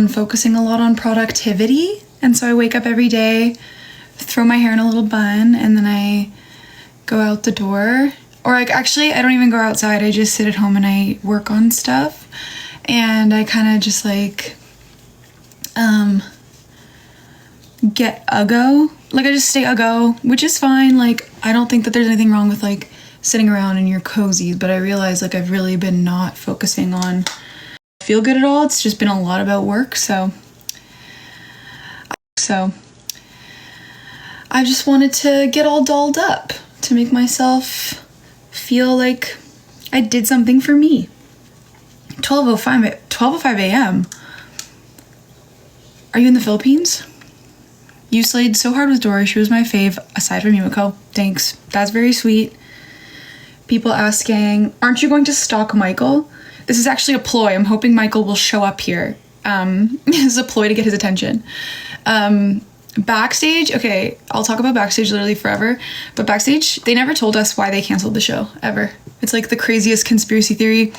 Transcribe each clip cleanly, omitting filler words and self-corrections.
on focusing a lot on productivity. And so I wake up every day, throw my hair in a little bun, and then I go out the door. Or like, actually, I don't even go outside. I just sit at home and I work on stuff. And I kind of just like get uggo. Like, I just stay uggo, which is fine. Like, I don't think that there's anything wrong with like sitting around and you're cozy, but I realize like I've really been not focusing on feel good at all. It's just been a lot about work. So I just wanted to get all dolled up to make myself feel like I did something for me. 12:05 a.m. Are you in the Philippines? You slayed so hard with Dori. She was my fave, aside from Yumiko. Thanks. That's very sweet. People asking, aren't you going to stalk Michael? This is actually a ploy. I'm hoping Michael will show up here. This is a ploy to get his attention. Backstage, okay, I'll talk about Backstage literally forever, but Backstage, they never told us why they canceled the show, ever. It's like the craziest conspiracy theory.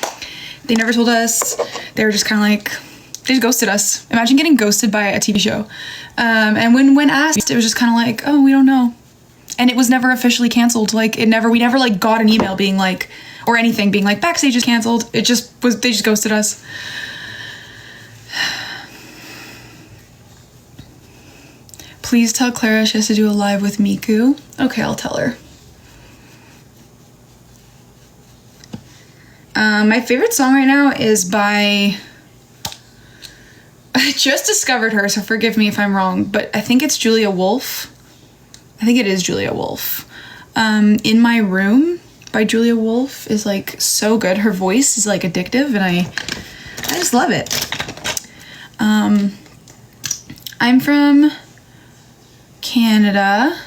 They never told us. They were just kind of like, they just ghosted us. Imagine getting ghosted by a TV show. And when asked, it was just kind of like, oh, we don't know. And it was never officially canceled. Like, we never like got an email being like, or anything being like, Backstage is canceled. It just was, they just ghosted us. Please tell Clara she has to do a live with Miku. Okay, I'll tell her. My favorite song right now is by, I just discovered her, so forgive me if I'm wrong, but I think it's Julia Wolf. I think it is Julia Wolf. In My Room by Julia Wolf is like so good. Her voice is like addictive and I just love it. I'm from Canada.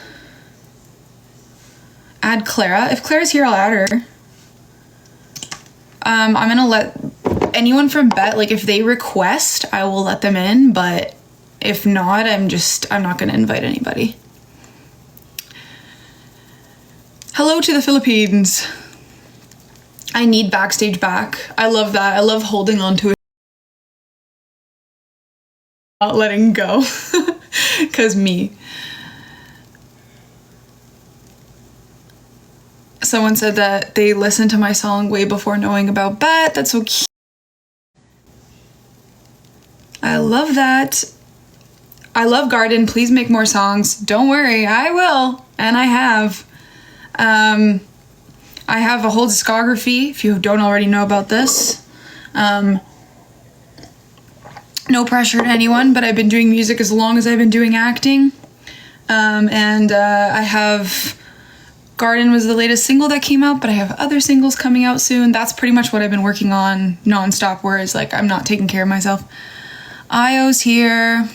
Add Clara. If Clara's here, I'll add her. I'm gonna let anyone from Bet, like if they request, I will let them in, but if not, I'm not gonna invite anybody. Hello to the Philippines. I need Backstage back. I love that. I love holding on to it. Not letting go. Cause me. Someone said that they listened to my song way before knowing about Bet. That's so cute. I love that. I love Garden. Please make more songs. Don't worry, I will. And I have. I have a whole discography, if you don't already know about this. No pressure to anyone, but I've been doing music as long as I've been doing acting. I have... Garden was the latest single that came out, but I have other singles coming out soon. That's pretty much what I've been working on nonstop, whereas like I'm not taking care of myself. Io's here.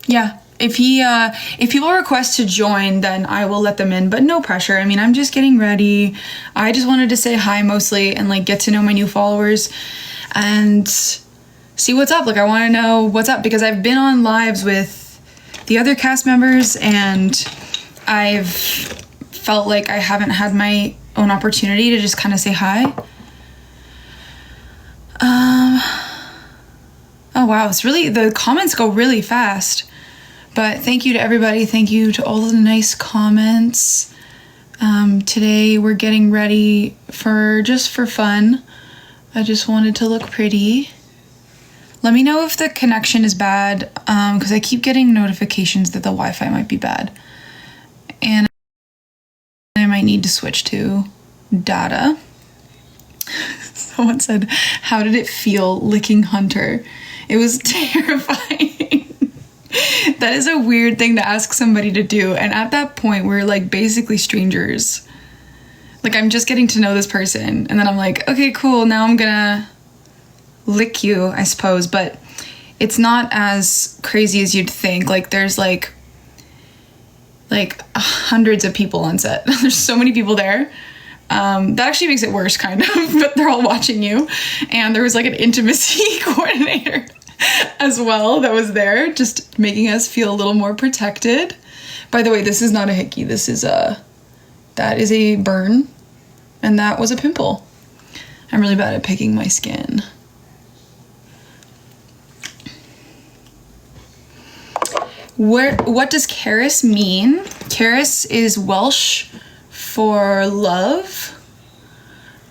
Yeah, if people request to join, then I will let them in, but no pressure. I mean, I'm just getting ready. I just wanted to say hi mostly and like get to know my new followers and see what's up. Like I want to know what's up because I've been on lives with the other cast members and I've felt like I haven't had my own opportunity to just kind of say hi. Oh wow, it's really, the comments go really fast. But thank you to everybody. Thank you to all the nice comments. Today we're getting ready for fun. I just wanted to look pretty. Let me know if the connection is bad, because I keep getting notifications that the Wi-Fi might be bad. And I might need to switch to data. Someone said, how did it feel licking Hunter? It was terrifying. That is a weird thing to ask somebody to do. And at that point, we're like basically strangers. Like I'm just getting to know this person. And then I'm like, okay, cool. Now I'm gonna lick you, I suppose. But it's not as crazy as you'd think. Like there's like hundreds of people on set. There's so many people there. That actually makes it worse, kind of, but they're all watching you. And there was like an intimacy coordinator as well that was there, just making us feel a little more protected. By the way, this is not a hickey. This is that is a burn, and that was a pimple. I'm really bad at picking my skin. what does Carys mean? Carys is Welsh for love.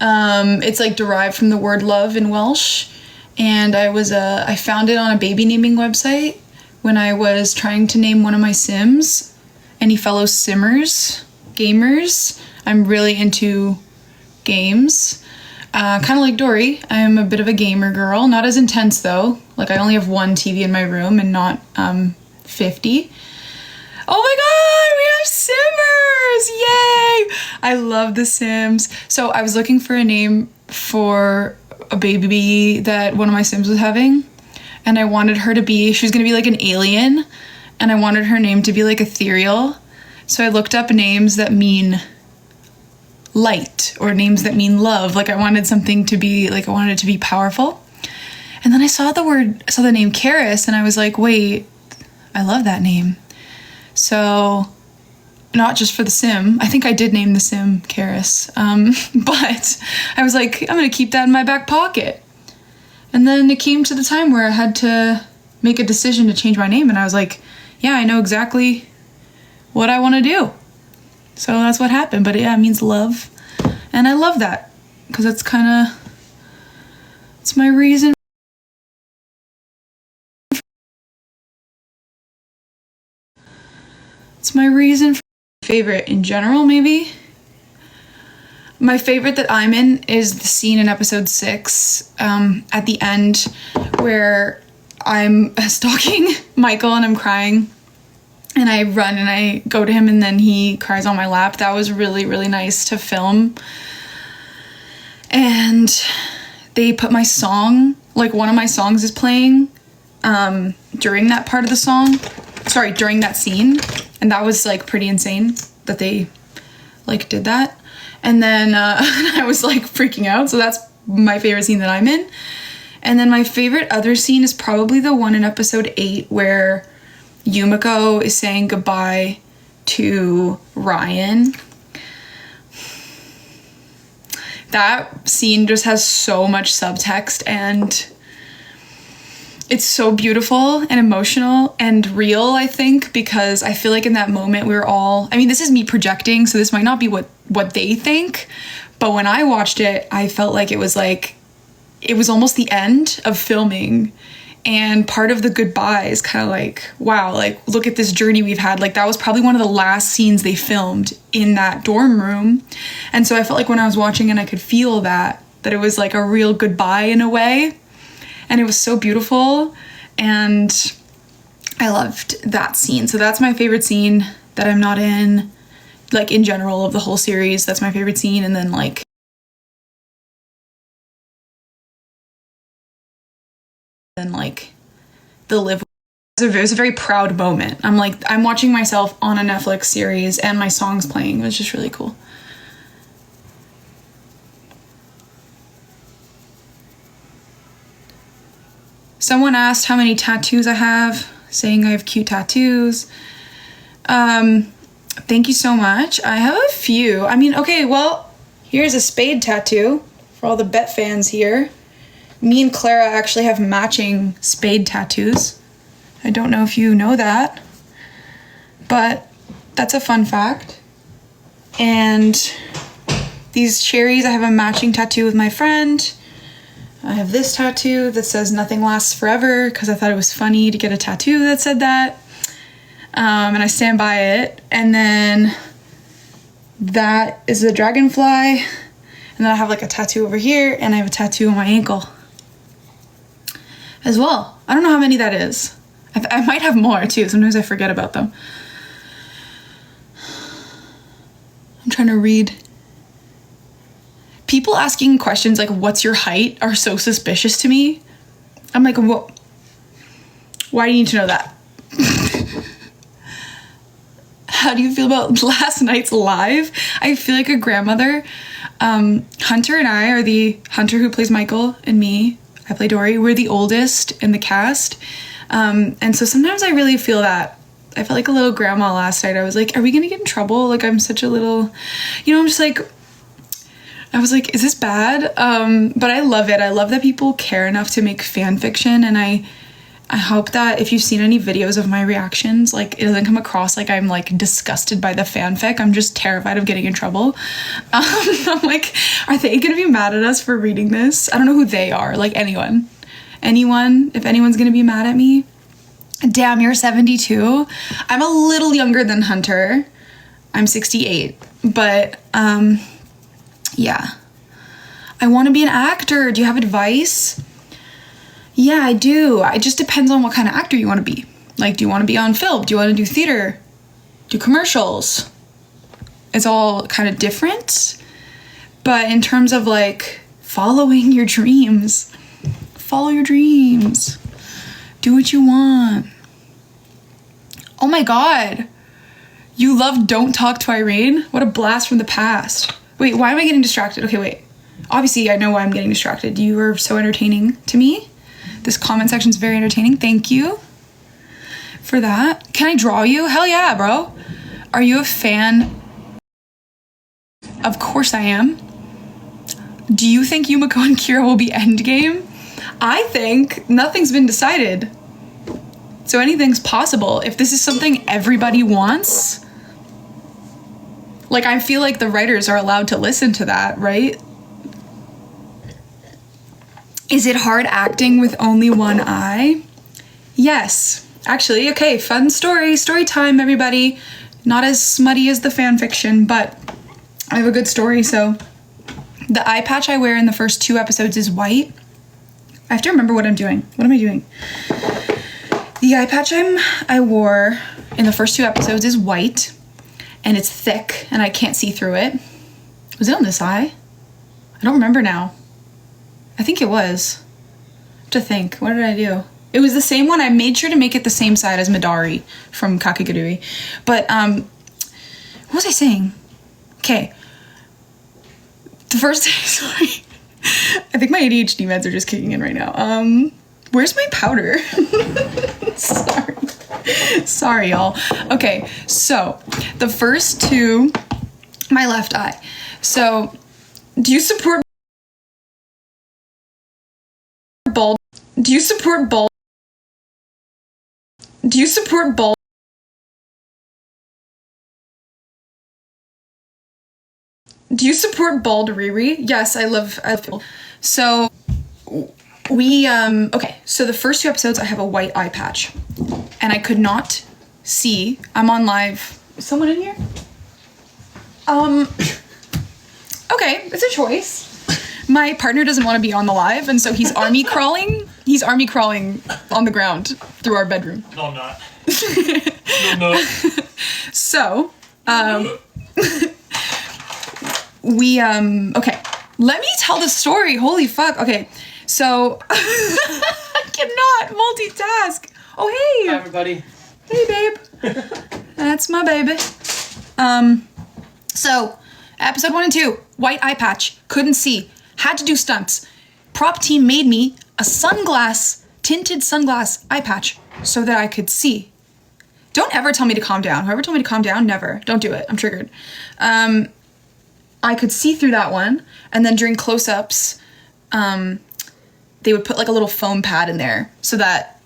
It's like derived from the word love in Welsh. And I found it on a baby naming website when I was trying to name one of my Sims. Any fellow Simmers, gamers, I'm really into games. Kind of like Dori, I'm a bit of a gamer girl. Not as intense though. Like I only have one TV in my room and not 50. Oh my god, we have Simmers! Yay! I love The Sims. So I was looking for a name for a baby that one of my Sims was having. And I wanted her to be, she was gonna be like an alien. And I wanted her name to be like ethereal. So I looked up names that mean light or names that mean love. Like I wanted something to be, like I wanted it to be powerful. And then I saw the name Carys and I was like, wait, I love that name. So not just for the Sim, I think I did name the Sim Carys, but I was like, I'm gonna keep that in my back pocket. And then it came to the time where I had to make a decision to change my name, and I was like, yeah, I know exactly what I want to do. So that's what happened. But yeah, it means love, and I love that because it's it's my reason. It's my reason for favorite in general, maybe. My favorite that I'm in is the scene in episode 6 at the end where I'm stalking Michael and I'm crying and I run and I go to him and then he cries on my lap. That was really, really nice to film. And they put my song, like one of my songs is playing during that part of the song. Sorry, during that scene. And that was like pretty insane that they like did that. And then I was like freaking out. So that's my favorite scene that I'm in. And then my favorite other scene is probably the one in episode 8 where Yumiko is saying goodbye to Ryan. That scene just has so much subtext and it's so beautiful and emotional and real, I think, because I feel like in that moment we were all, I mean, this is me projecting, so this might not be what they think, but when I watched it, I felt like it was almost the end of filming, and part of the goodbye is kind of like, wow, like, look at this journey we've had. Like, that was probably one of the last scenes they filmed in that dorm room, and so I felt like when I was watching and I could feel that it was like a real goodbye in a way. And it was so beautiful, and I loved that scene. So that's my favorite scene that I'm not in, like in general of the whole series. That's my favorite scene. And then like the live. It was a very proud moment. I'm watching myself on a Netflix series and my song's playing. It was just really cool. Someone asked how many tattoos I have, saying I have cute tattoos. Thank you so much. I have a few. I mean, okay, well, here's a spade tattoo for all the Bet fans here. Me and Clara actually have matching spade tattoos. I don't know if you know that, but that's a fun fact. And these cherries, I have a matching tattoo with my friend. I have this tattoo that says nothing lasts forever because I thought it was funny to get a tattoo that said that. And I stand by it. And then that is a dragonfly. And then I have like a tattoo over here and I have a tattoo on my ankle as well. I don't know how many that is. I might have more too. Sometimes I forget about them. I'm trying to read. People asking questions like, what's your height, are so suspicious to me. I'm like, why do you need to know that? How do you feel about last night's live? I feel like a grandmother. Hunter and I are the Hunter who plays Michael and me. I play Dori. We're the oldest in the cast. And so sometimes I really feel that. I felt like a little grandma last night. I was like, are we going to get in trouble? Like, I'm such a little, I'm just like, I was like, is this bad? But I love it. I love that people care enough to make fan fiction. And I hope that if you've seen any videos of my reactions, like, it doesn't come across like I'm like disgusted by the fanfic. I'm just terrified of getting in trouble. I'm like, are they gonna be mad at us for reading this? I don't know who they are. Like, anyone, if anyone's gonna be mad at me. Damn, you're 72. I'm a little younger than Hunter. I'm 68, but yeah. I want to be an actor. Do you have advice? Yeah, I do. It just depends on what kind of actor you want to be. Like, do you want to be on film? Do you want to do theater? Do commercials? It's all kind of different. But in terms of like following your dreams, follow your dreams. Do what you want. Oh my God. You love Don't Talk to Irene? What a blast from the past. Wait, why am I getting distracted? Okay, wait. Obviously, I know why I'm getting distracted. You are so entertaining to me. This comment section is very entertaining. Thank you for that. Can I draw you? Hell yeah, bro. Are you a fan? Of course I am. Do you think Yumiko and Kira will be endgame? I think nothing's been decided. So anything's possible. If this is something everybody wants, like, I feel like the writers are allowed to listen to that, right? Is it hard acting with only one eye? Yes. Actually, okay, fun story. Story time, everybody. Not as smutty as the fan fiction, but I have a good story. So the eye patch I wear in the first 2 episodes is white. I have to remember what I'm doing. What am I doing? The eye patch I wore in the first 2 episodes is white, and it's thick, and I can't see through it. Was it on this eye? I don't remember now. I think it was. I have to think. What did I do? It was the same one. I made sure to make it the same side as Midori from Kakegurui. But, what was I saying? Okay. The first, sorry. I think my ADHD meds are just kicking in right now. Where's my powder? Sorry, y'all. Okay, so the first 2, my left eye. So, do you support bald? Do you support bald? Do you support bald? Do you support bald Riri? Yes, I love so we okay, so the first 2 episodes I have a white eye patch and I could not see. I'm on live. Is someone in here? Okay, it's a choice. My partner doesn't want to be on the live, and so he's army crawling. He's army crawling on the ground through our bedroom. No, I'm not. No, no. So, we, okay, let me tell the story. Holy fuck. Okay, so, I cannot multitask. Oh, hey. Hi, everybody. Hey, babe. That's my baby. So, episode 1 and 2, white eye patch, couldn't see, had to do stunts. Prop team made me a tinted sunglass eye patch so that I could see. Don't ever tell me to calm down. Whoever told me to calm down, never. Don't do it. I'm triggered. I could see through that one, and then during close-ups, they would put like a little foam pad in there so that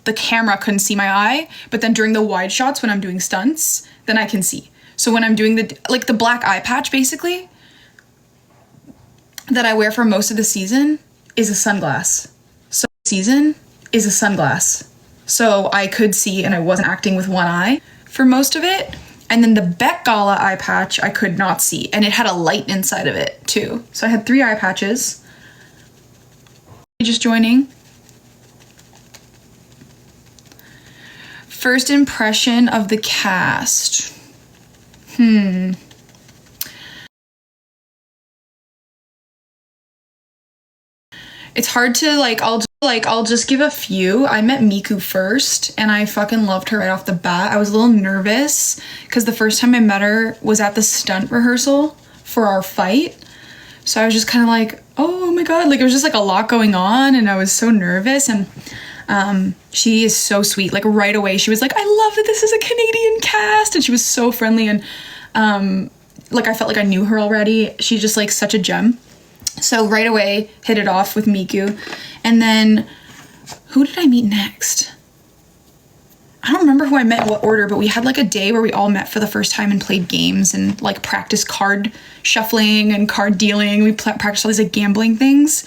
the camera couldn't see my eye, but then during the wide shots when I'm doing stunts, then I can see. So when I'm doing the black eye patch, basically, that I wear for most of the season is a sunglass. So I could see and I wasn't acting with one eye for most of it. And then the Beck Gala eye patch, I could not see. And it had a light inside of it too. So I had 3 eye patches. Just joining. First impression of the cast. It's hard to I'll just give a few. I met Miku first and I fucking loved her right off the bat. I was a little nervous because the first time I met her was at the stunt rehearsal for our fight. So I was just kind of like, oh my God, like it was just like a lot going on and I was so nervous. And she is so sweet. Like right away she was like, I love that this is a Canadian cast, and she was so friendly, and like I felt like I knew her already. She's just like such a gem. So right away hit it off with Miku. And then who did I meet next? remember who I met in what order, but we had like a day where we all met for the first time and played games and like practiced card shuffling and card dealing. We practiced all these like gambling things.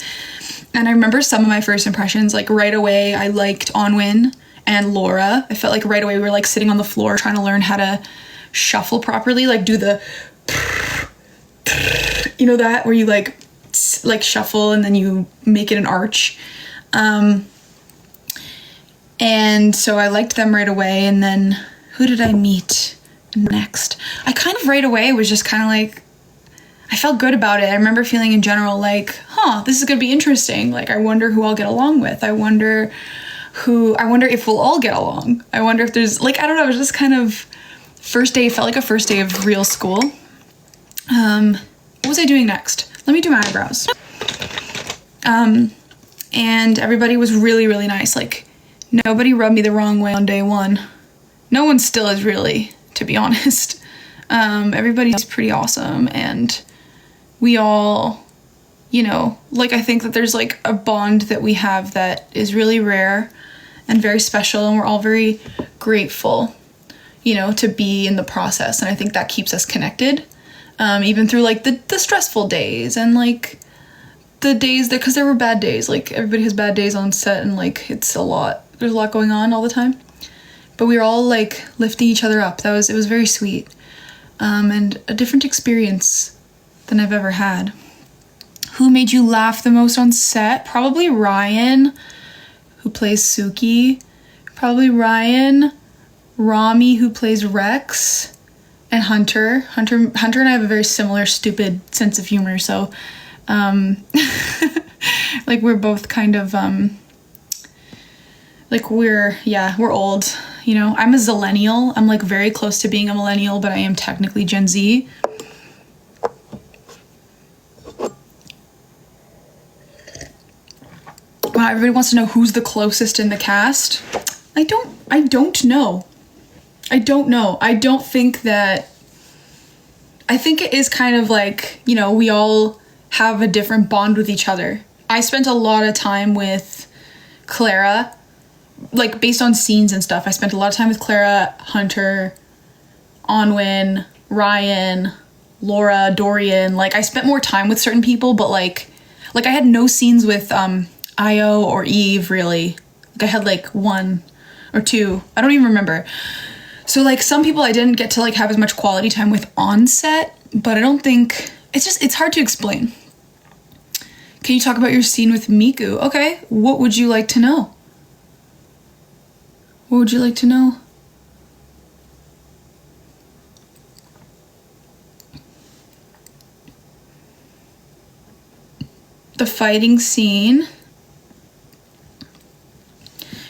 And I remember some of my first impressions, like right away I liked Onwin and Laura. I felt like right away we were like sitting on the floor trying to learn how to shuffle properly, like do the, you know, that where you like shuffle and then you make it an arch. And so I liked them right away. And then who did I meet next? I kind of right away was just kind of like, I felt good about it. I remember feeling in general like, this is going to be interesting. Like, I wonder who I'll get along with. I wonder if we'll all get along. I wonder if there's like, I don't know, it was just kind of first day, felt like a first day of real school. What was I doing next? Let me do my eyebrows. And everybody was really, really nice. Like, nobody rubbed me the wrong way on day one. No one still is really, to be honest. Everybody's pretty awesome, and we all, you know, like, I think that there's like a bond that we have that is really rare and very special, and we're all very grateful, you know, to be in the process. And I think that keeps us connected, even through like the stressful days and like the days that, because there were bad days, like everybody has bad days on set, and like it's a lot, there's a lot going on all the time, but we were all like lifting each other up. It was very sweet, and a different experience than I've ever had. Who made you laugh the most on set? Probably Ryan, who plays Suki. Probably Ryan, Rami, who plays Rex, and Hunter. Hunter and I have a very similar stupid sense of humor, so like we're both kind of like we're old, you know. I'm a zillennial. I'm like very close to being a millennial, but I am technically Gen Z. Wow, everybody wants to know who's the closest in the cast. I don't know. I think it is kind of like, you know, we all have a different bond with each other. I spent a lot of time with Clara, like based on scenes and stuff. I spent a lot of time with Clara, Hunter, Onwin, Ryan, Laura, Dorian. Like, I spent more time with certain people, but like I had no scenes with Io or Eve, really. Like, I had like one or two. I don't even remember. So like some people I didn't get to like have as much quality time with on set, but I don't think, it's hard to explain. Can you talk about your scene with Miku? Okay, what would you like to know? What would you like to know? The fighting scene.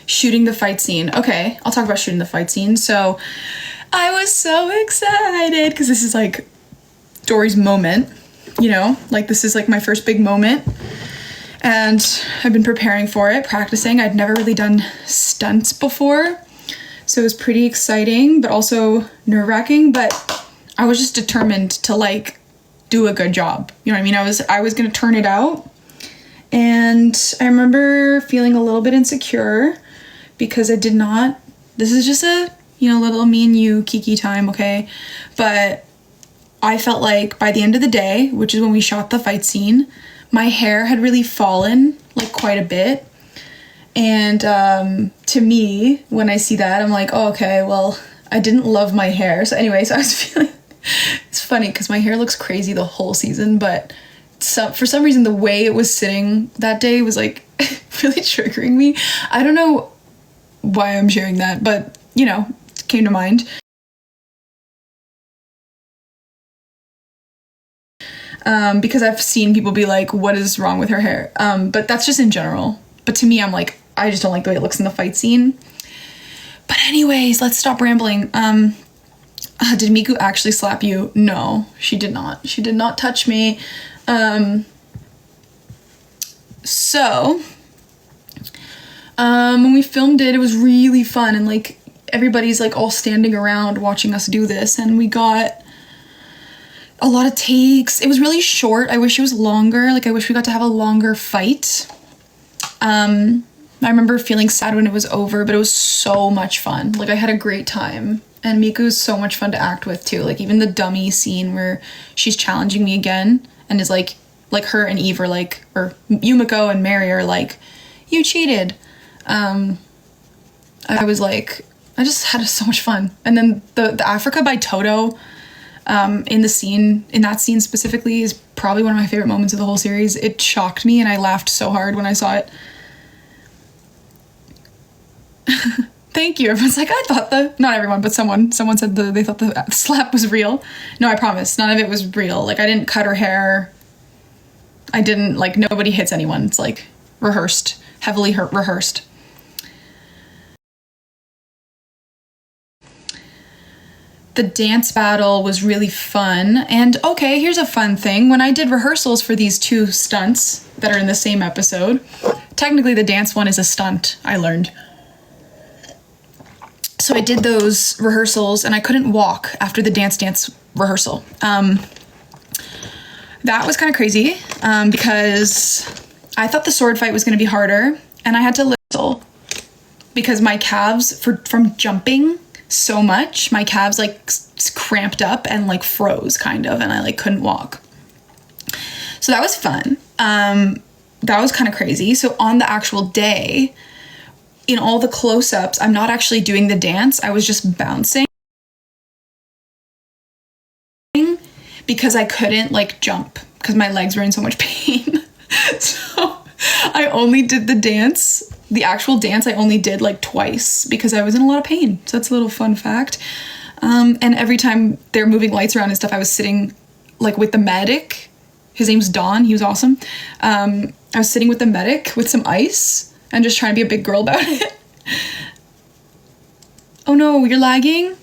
Shooting the fight scene. Okay, I'll talk about shooting the fight scene. So I was so excited because this is like Dori's moment, you know, like this is like my first big moment, and I've been preparing for it, practicing. I'd never really done stunts before, so it was pretty exciting, but also nerve-wracking, but I was just determined to like do a good job. You know what I mean? I was gonna turn it out, and I remember feeling a little bit insecure because I did not, this is just a, you know, little me and you kiki time, okay? But I felt like by the end of the day, which is when we shot the fight scene, my hair had really fallen like quite a bit. And to me, when I see that, I'm like, oh, okay, well, I didn't love my hair. So anyways, I was feeling, it's funny because my hair looks crazy the whole season, but for some reason, the way it was sitting that day was like really triggering me. I don't know why I'm sharing that, but you know, it came to mind. Because I've seen people be like, what is wrong with her hair? But that's just in general. But to me, I'm like, I just don't like the way it looks in the fight scene. But anyways, let's stop rambling. Did Miku actually slap you? No, she did not. She did not touch me. So when we filmed it, it was really fun, and like everybody's like all standing around watching us do this, and we got a lot of takes. It was really short. I wish it was longer. Like, I wish we got to have a longer fight. I remember feeling sad when it was over, but it was so much fun. Like, I had a great time. And Miku is so much fun to act with too. Like, even the dummy scene where she's challenging me again and is like her and Eve are like, or Yumiko and Mary are like, you cheated. I was like, I just had so much fun. And then the Africa by Toto in that scene specifically is probably one of my favorite moments of the whole series. It shocked me and I laughed so hard when I saw it. Thank you. Everyone's like, I thought not everyone, but someone said they thought the slap was real. No, I promise. None of it was real. Like, I didn't cut her hair. I didn't, like, nobody hits anyone. It's like rehearsed, heavily rehearsed. The dance battle was really fun. And okay, here's a fun thing. When I did rehearsals for these two stunts that are in the same episode, technically the dance one is a stunt, I learned. So I did those rehearsals and I couldn't walk after the dance rehearsal. That was kind of crazy because I thought the sword fight was going to be harder and I had to whistle because my calves, from jumping so much, my calves like cramped up and like froze kind of, and I like couldn't walk. So that was fun. That was kind of crazy. So on the actual day, in all the close-ups, I'm not actually doing the dance. I was just bouncing because I couldn't like jump because my legs were in so much pain. So I only did the dance. The actual dance I only did like twice because I was in a lot of pain. So that's a little fun fact. And every time they're moving lights around and stuff, I was sitting like with the medic. His name's Don. He was awesome. I was sitting with the medic with some ice and just trying to be a big girl about it. Oh no, you're lagging?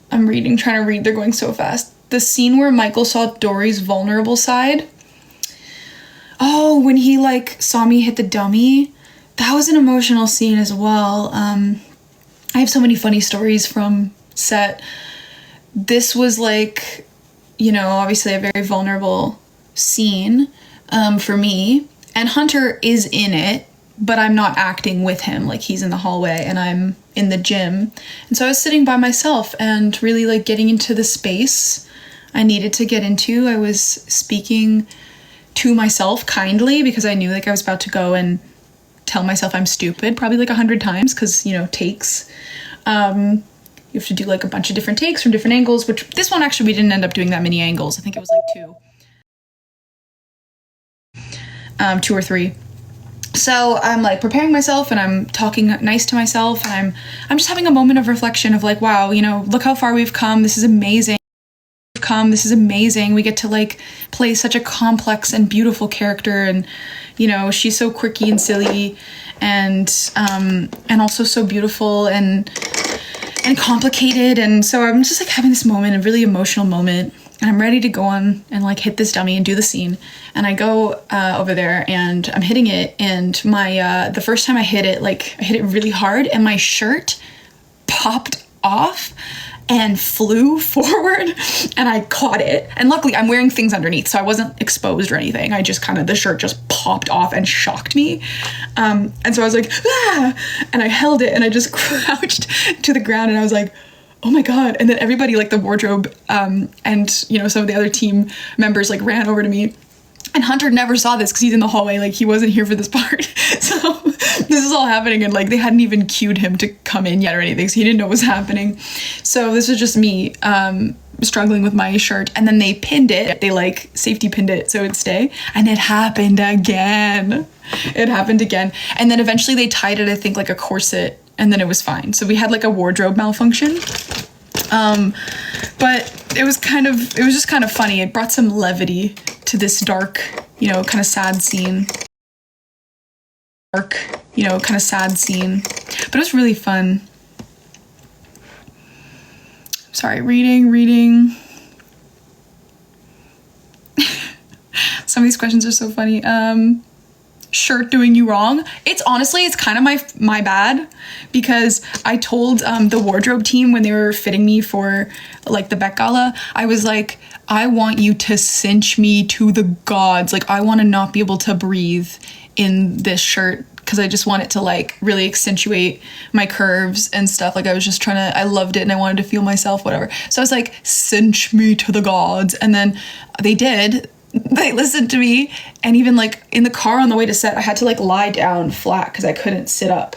I'm trying to read, they're going so fast. The scene where Michael saw Dori's vulnerable side. Oh, when he like saw me hit the dummy. That was an emotional scene as well. I have so many funny stories from set. This was like, you know, obviously a very vulnerable scene for me. And Hunter is in it, but I'm not acting with him. Like, he's in the hallway and I'm in the gym. And so I was sitting by myself and really like getting into the space I needed to get into. I was speaking to myself kindly because I knew like I was about to go and tell myself I'm stupid probably like 100 times because, you know, takes. You have to do like a bunch of different takes from different angles, which this one actually we didn't end up doing that many angles. I think it was like 2 or 3. So I'm like preparing myself and I'm talking nice to myself and I'm just having a moment of reflection of like, wow, you know, look how far we've come. This is amazing. We get to like play such a complex and beautiful character, and you know, she's so quirky and silly and also so beautiful and complicated. And so I'm just like having this moment, a really emotional moment. And I'm ready to go on and like hit this dummy and do the scene. And I go over there and I'm hitting it. And my the first time I hit it, like I hit it really hard and my shirt popped off and flew forward and I caught it. And luckily I'm wearing things underneath, so I wasn't exposed or anything. I just kind of, the shirt just popped off and shocked me. And so I was like, ah! And I held it and I just crouched to the ground and I was like, oh my God. And then everybody, like the wardrobe and, you know, some of the other team members like ran over to me. And Hunter never saw this because he's in the hallway. Like, he wasn't here for this part. So this is all happening. And like, they hadn't even cued him to come in yet or anything. So he didn't know what was happening. So this was just me struggling with my shirt. And then they pinned it. They like safety pinned it so it'd stay. And it happened again. And then eventually they tied it, I think, like a corset. And then it was fine. So we had like a wardrobe malfunction. But it was just kind of funny. It brought some levity to this dark, you know, kind of sad scene. But it was really fun. Sorry, reading. Some of these questions are so funny. shirt doing you wrong. It's kind of my bad, because I told the wardrobe team when they were fitting me for like the Met Gala, I was like, I want you to cinch me to the gods. Like, I want to not be able to breathe in this shirt, because I just want it to like really accentuate my curves and stuff. Like, I was just I loved it and I wanted to feel myself, whatever. So I was like, cinch me to the gods. And then they did. They listened to me, and even like in the car on the way to set, I had to like lie down flat because I couldn't sit up.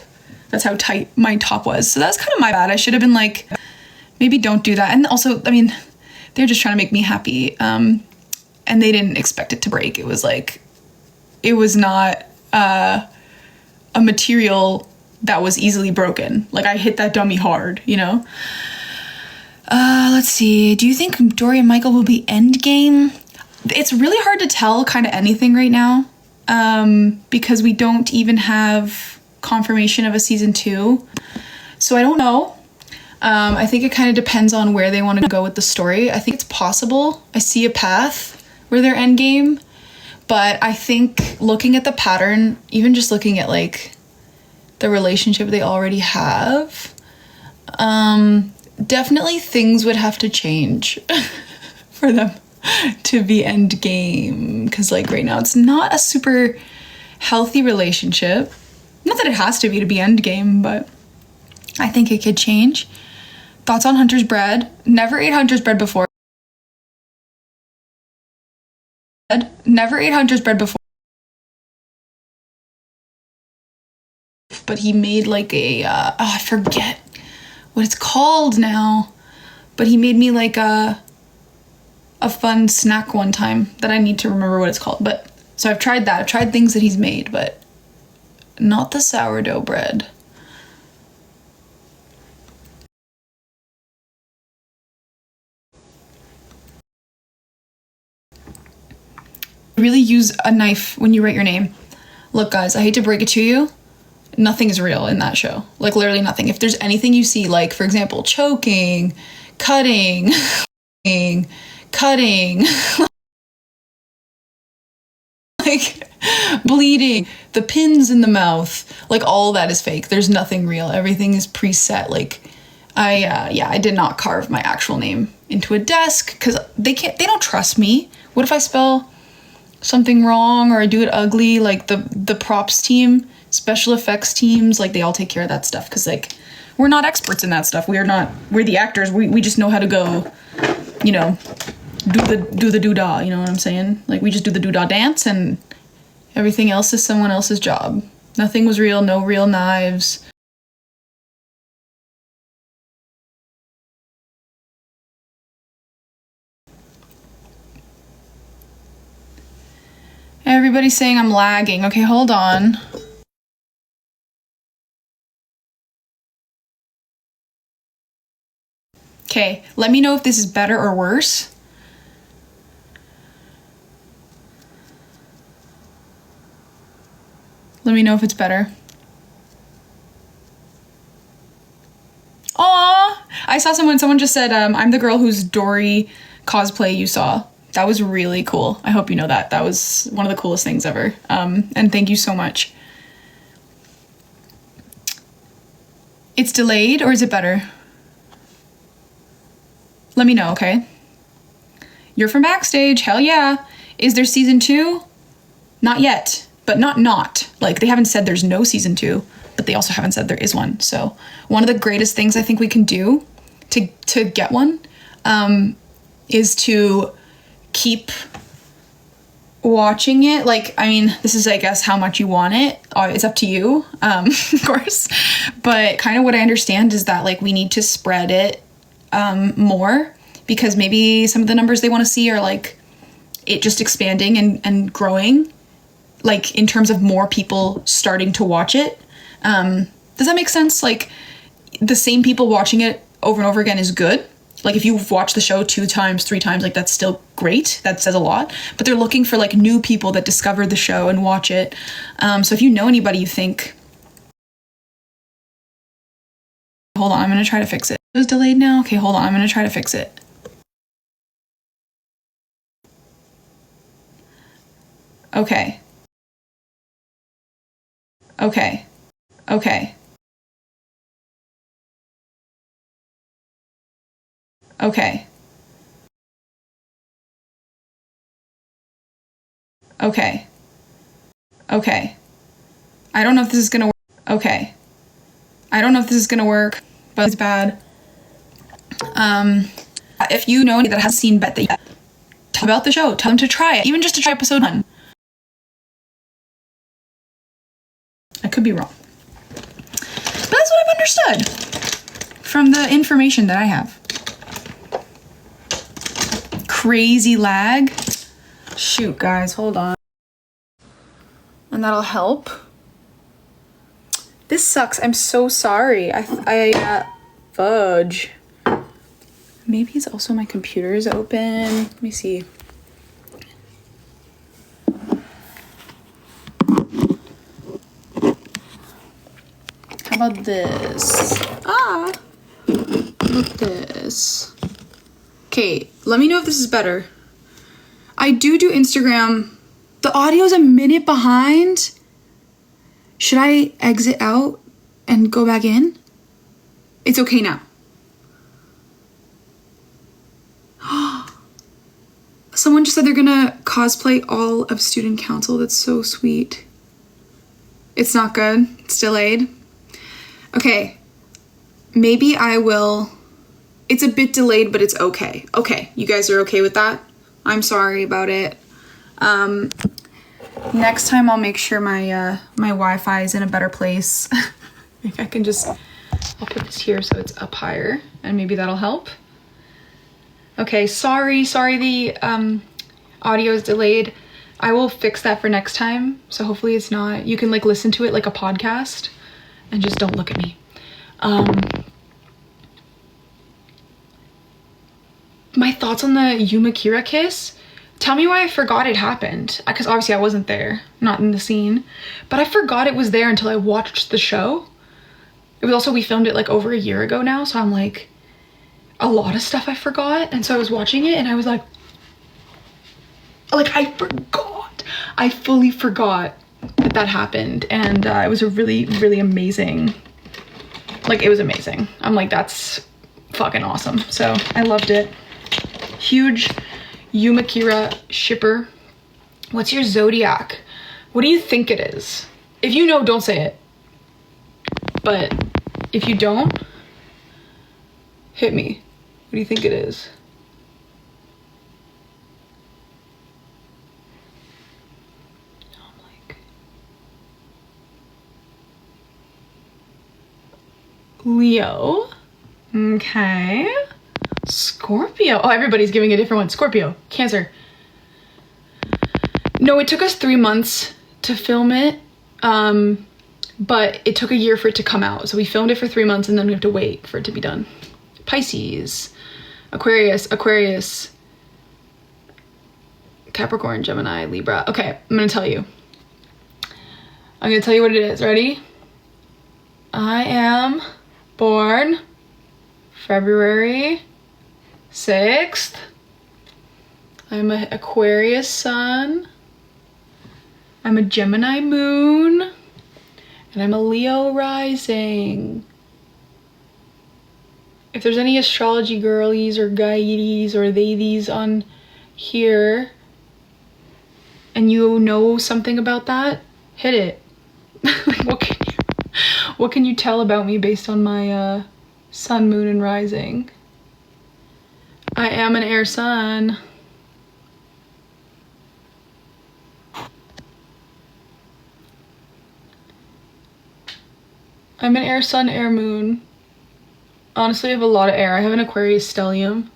That's how tight my top was. So that's kind of my bad. I should have been like, maybe don't do that. And also, I mean, they're just trying to make me happy. And they didn't expect it to break. It was not a material that was easily broken. Like, I hit that dummy hard, you know? Let's see. Do you think Dori and Michael will be endgame? It's really hard to tell kind of anything right now, because we don't even have confirmation of a season 2. So I don't know. I think it kind of depends on where they want to go with the story. I think it's possible. I see a path where they're endgame, but I think looking at the pattern, even just looking at like the relationship they already have, definitely things would have to change for them to be end game, because like right now it's not a super healthy relationship. Not that it has to be end game, but I think it could change. Thoughts on Hunter's bread? Never ate Hunter's bread before. Never ate Hunter's bread before. But he made like I forget what it's called now. But he made me like a fun snack one time that I need to remember what it's called. But so I've tried that. I've tried things that he's made, but not the sourdough bread. Really use a knife when you write your name. Look, guys, I hate to break it to you. Nothing is real in that show. Like, literally nothing. If there's anything you see, like, for example, choking, cutting, like bleeding, the pins in the mouth, like all that is fake. There's nothing real. Everything is preset. Like, I did not carve my actual name into a desk because they don't trust me. What if I spell something wrong or I do it ugly? Like the props team, special effects teams, like they all take care of that stuff because like we're not experts in that stuff. We're the actors. We just know how to go, you know, do the doodah, you know what I'm saying? Like, we just do the doodah dance and everything else is someone else's job. Nothing was real, no real knives. Everybody's saying I'm lagging. Okay, hold on. Okay, let me know if this is better or worse. Let me know if it's better. Aw! I saw someone just said, I'm the girl whose Dori cosplay you saw. That was really cool. I hope you know that. That was one of the coolest things ever. And thank you so much. It's delayed, or is it better? Let me know, okay? You're from Backstage, hell yeah. Is there season 2? Not yet, but not. Like, they haven't said there's no season 2, but they also haven't said there is one. So one of the greatest things I think we can do to get one is to keep watching it. Like, I mean, this is, I guess, how much you want it. It's up to you, of course. But kind of what I understand is that, like, we need to spread it more, because maybe some of the numbers they want to see are, like, it just expanding and growing, like, in terms of more people starting to watch it. Does that make sense? Like, the same people watching it over and over again is good. Like, if you've watched the show 2 times, 3 times, like, that's still great. That says a lot. But they're looking for, like, new people that discovered the show and watch it. So if you know anybody you think... Hold on, I'm going to try to fix it. It was delayed now? Okay, hold on, I'm going to try to fix it. Okay. Okay. Okay. Okay. Okay. Okay. I don't know if this is gonna work. Okay. I don't know if this is gonna work, but it's bad. If you know anybody that hasn't seen Bet yet, tell them about the show. Tell them to try it, even just to try episode 1. I could be wrong, but that's what I've understood from the information that I have. Crazy lag. Shoot, guys, hold on. And that'll help. This sucks. I'm so sorry. Fudge. Maybe it's also my computer is open. Let me see. How about this? How about this? Okay, let me know if this is better. I do Instagram. The audio's a minute behind. Should I exit out and go back in? It's okay now. Someone just said they're gonna cosplay all of student council. That's so sweet. It's not good. It's delayed. Okay. Maybe I will. It's a bit delayed, but it's okay. Okay. You guys are okay with that? I'm sorry about it. Next time I'll make sure my my Wi-Fi is in a better place. If I can just, I'll put this here so it's up higher and maybe that'll help. Okay, sorry the audio is delayed. I will fix that for next time. So hopefully it's not, you can like listen to it like a podcast and just don't look at me. My thoughts on the Yumakira kiss. Tell me why I forgot it happened. Because obviously I wasn't there, not in the scene. But I forgot it was there until I watched the show. It was also, we filmed it like over a year ago now. So I'm like, a lot of stuff I forgot. And so I was watching it and I was like I forgot. I fully forgot that happened. And it was a really, really amazing, like it was amazing. I'm like, that's fucking awesome. So I loved it. Huge Yumakira shipper. What's your zodiac? What do you think it is? If you know, don't say it. But if you don't, hit me. What do you think it is? I'm like, Leo. Okay. Scorpio. Oh, everybody's giving a different one. Scorpio. Cancer. No, it took us 3 months to film it. But it took a year for it to come out. So we filmed it for 3 months and then we have to wait for it to be done. Pisces. Aquarius. Capricorn, Gemini, Libra. Okay, I'm gonna tell you. I'm gonna tell you what it is. Ready? I am born February 6th. I'm an Aquarius sun. I'm a Gemini moon. And I'm a Leo rising. If there's any astrology girlies or guides or they-these on here and you know something about that, hit it. What can you tell about me based on my sun, moon, and rising? I am an air sun. I'm an air sun, air moon. Honestly, I have a lot of air. I have an Aquarius stellium.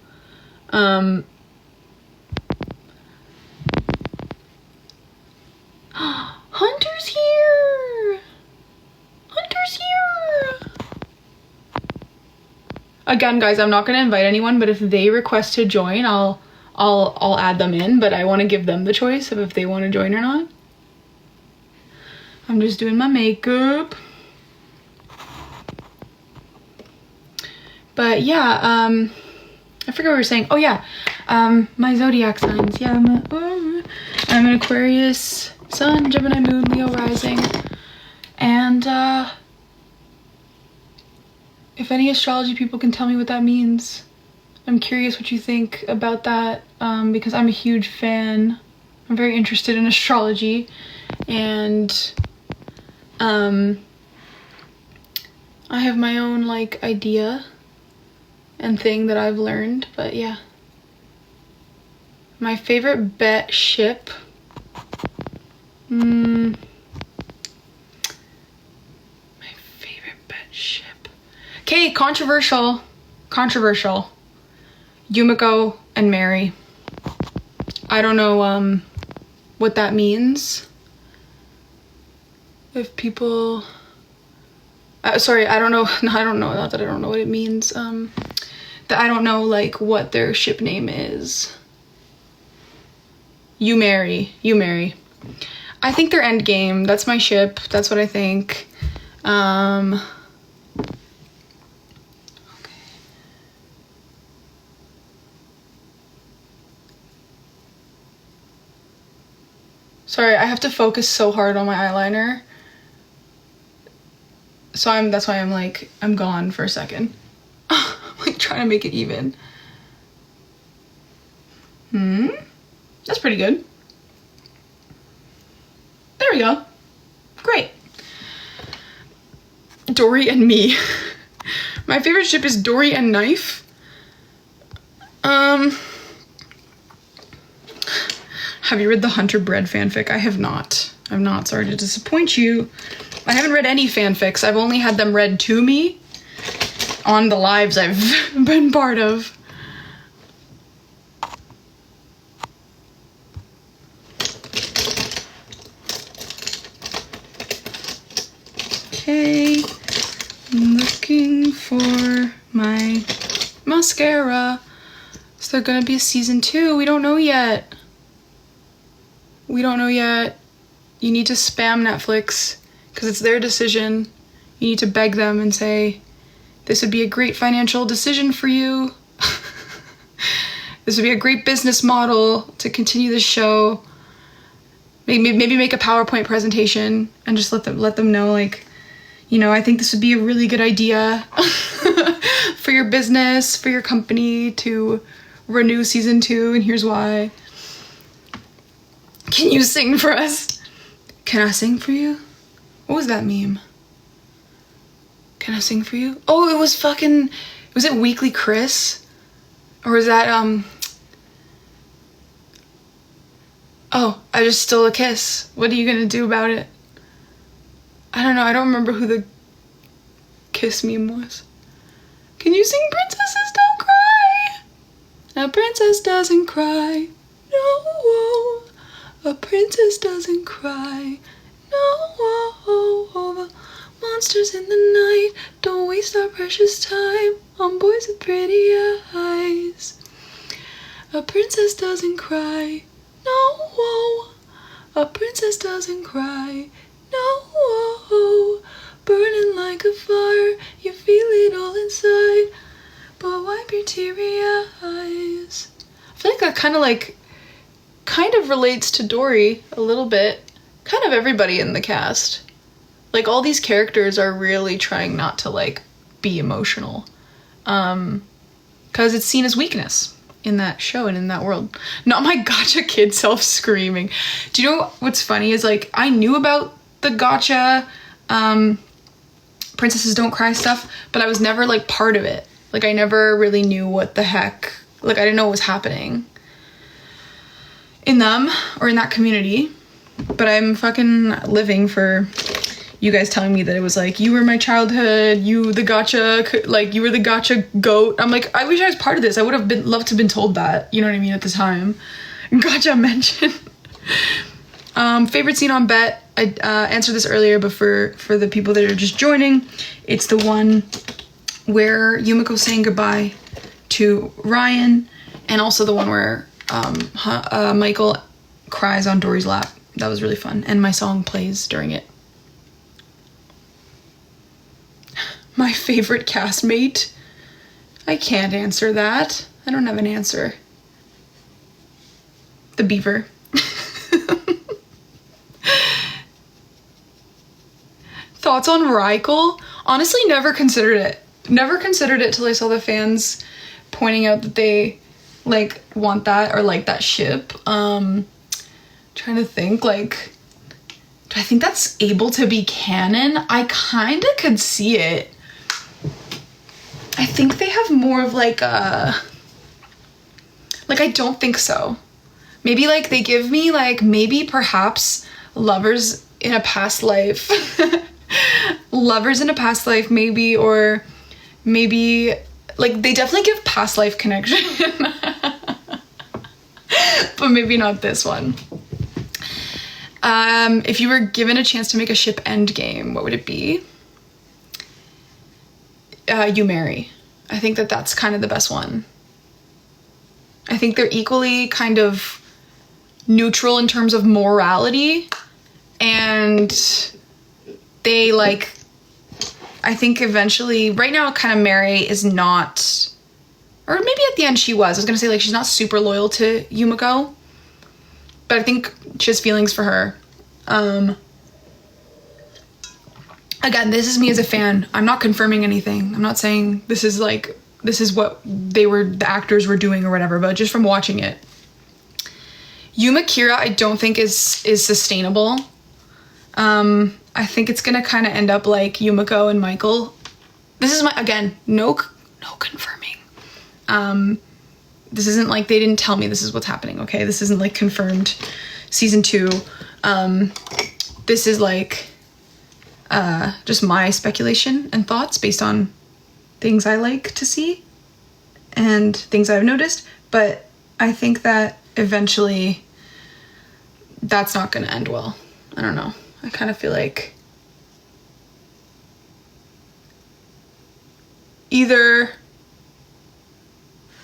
Hunter's here! Hunter's here! Again, guys, I'm not gonna invite anyone, but if they request to join, I'll add them in, but I want to give them the choice of if they want to join or not. I'm just doing my makeup. But yeah, I forget what we were saying. Oh yeah, my zodiac signs. Yeah, I'm an Aquarius sun, Gemini moon, Leo rising. And if any astrology people can tell me what that means, I'm curious what you think about that, because I'm a huge fan. I'm very interested in astrology, and I have my own like idea and thing that I've learned, but yeah. My favorite bet ship. My favorite bet ship. Okay, controversial. Yumiko and Mary. I don't know what that means. If people, sorry, I don't know. No, I don't know. Not that I don't know what it means. That I don't know like what their ship name is. You marry. I think they're endgame. That's my ship. That's what I think. Okay. Sorry, I have to focus so hard on my eyeliner. So that's why I'm gone for a second. I'm like trying to make it even. That's pretty good. There we go. Great. Dori and me. My favorite ship is Dori and Knife. Have you read the Hunter Bread fanfic? I have not. I'm not sorry to disappoint you. I haven't read any fanfics. I've only had them read to me on the lives I've been part of. Okay, I'm looking for my mascara. Is there gonna be a season 2? We don't know yet. You need to spam Netflix because it's their decision. You need to beg them and say, this would be a great financial decision for you. This would be a great business model to continue the show. Maybe make a PowerPoint presentation and just let them know, like, you know, I think this would be a really good idea for your business, for your company to renew season 2, and here's why. Can you sing for us? Can I sing for you? What was that meme? Can I sing for you? Oh, it was it Weekly Chris? Or is that, oh, I just stole a kiss. What are you gonna do about it? I don't know, I don't remember who the kiss meme was. Can you sing Princesses Don't Cry? A princess doesn't cry. No, a princess doesn't cry. No, monsters in the night. Don't waste our precious time on boys with pretty eyes. A princess doesn't cry. No, a princess doesn't cry. No, burning like a fire. You feel it all inside, but wipe your teary eyes. I feel like that kind of relates to Dori a little bit. Kind of everybody in the cast. Like, all these characters are really trying not to, like, be emotional. Because it's seen as weakness in that show and in that world. Not my gotcha kid self screaming. Do you know what's funny is, like, I knew about the gotcha Princesses Don't Cry stuff, but I was never, like, part of it. Like, I never really knew what the heck, like, I didn't know what was happening in them or in that community. But I'm fucking living for you guys telling me that it was like, you were my childhood, you were the gotcha goat. I'm like, I wish I was part of this. I would have loved to have been told that, you know what I mean, at the time. Gotcha mention. Favorite scene on Bet. I answered this earlier, but for the people that are just joining, it's the one where Yumiko's saying goodbye to Ryan, and also the one where Michael cries on Dori's lap. That was really fun, and my song plays during it. My favorite castmate? I can't answer that. I don't have an answer. The beaver. thoughts on Rykel? Honestly, never considered it. Never considered it till I saw the fans pointing out that they like want that or like that ship. Trying to think, like, do I think that's able to be canon? I kind of could see it. I think they have more of like a, like, I don't think so. Maybe like they give me like maybe perhaps lovers in a past life. Lovers in a past life maybe, or maybe like they definitely give past life connection. But maybe not this one. If you were given a chance to make a ship end game, what would it be? You marry. I think that that's kind of the best one. I think they're equally kind of neutral in terms of morality, and they like, I think eventually, right now kind of Mary is not, or maybe at the end she was. I was gonna say like she's not super loyal to Yumiko, but I think she has feelings for her. Again, this is me as a fan. I'm not confirming anything. I'm not saying this is what the actors were doing or whatever, but just from watching it. Yuma Kira, I don't think is sustainable. I think it's gonna kind of end up like Yumiko and Michael. This is again, no confirming. This isn't like they didn't tell me this is what's happening, okay? This isn't like confirmed season 2. This is like just my speculation and thoughts based on things I like to see and things I've noticed, but I think that eventually that's not going to end well. I don't know. I kind of feel like either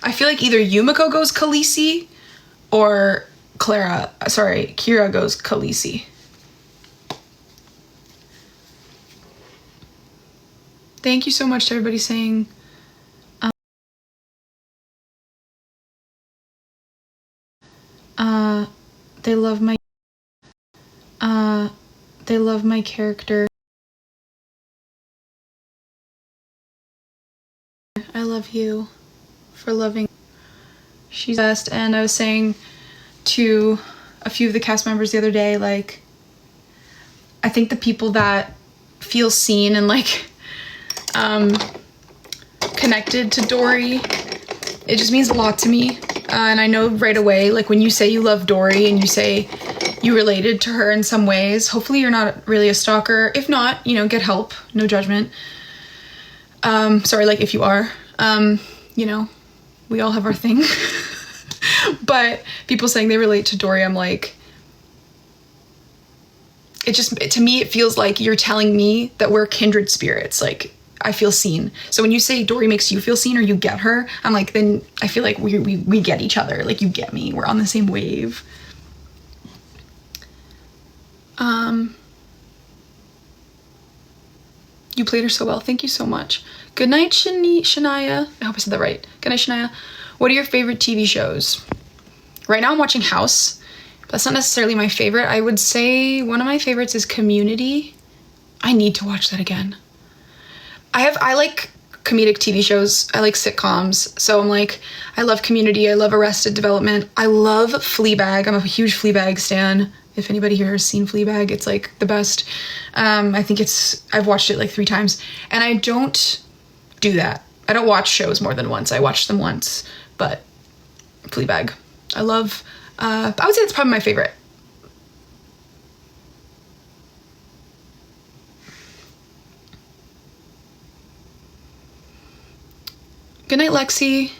Yumiko goes Khaleesi or Kira goes Khaleesi. Thank you so much to everybody saying they love my character. I love you for loving. She's best. And I was saying to a few of the cast members the other day, like, I think the people that feel seen and like connected to Dori, it just means a lot to me. And I know right away, like when you say you love Dori and you say you related to her in some ways, hopefully you're not really a stalker. If not, get help, no judgment. Sorry, like if you are, we all have our thing. But people saying they relate to Dori, I'm like, to me, it feels like you're telling me that we're kindred spirits. Like, I feel seen. So when you say Dori makes you feel seen or you get her, I'm like, then I feel like we get each other. Like, you get me. We're on the same wave. You played her so well. Thank you so much. Good night, Shania. I hope I said that right. Good night, Shania. What are your favorite TV shows? Right now I'm watching House. That's not necessarily my favorite. I would say one of my favorites is Community. I need to watch that again. I like comedic TV shows. I like sitcoms. So I'm like, I love Community. I love Arrested Development. I love Fleabag. I'm a huge Fleabag stan. If anybody here has seen Fleabag, it's like the best. I think I've watched it like 3 times. And I don't do that. I don't watch shows more than once. I watched them once. But Fleabag. I love, I would say it's probably my favorite. Good night, Lexi.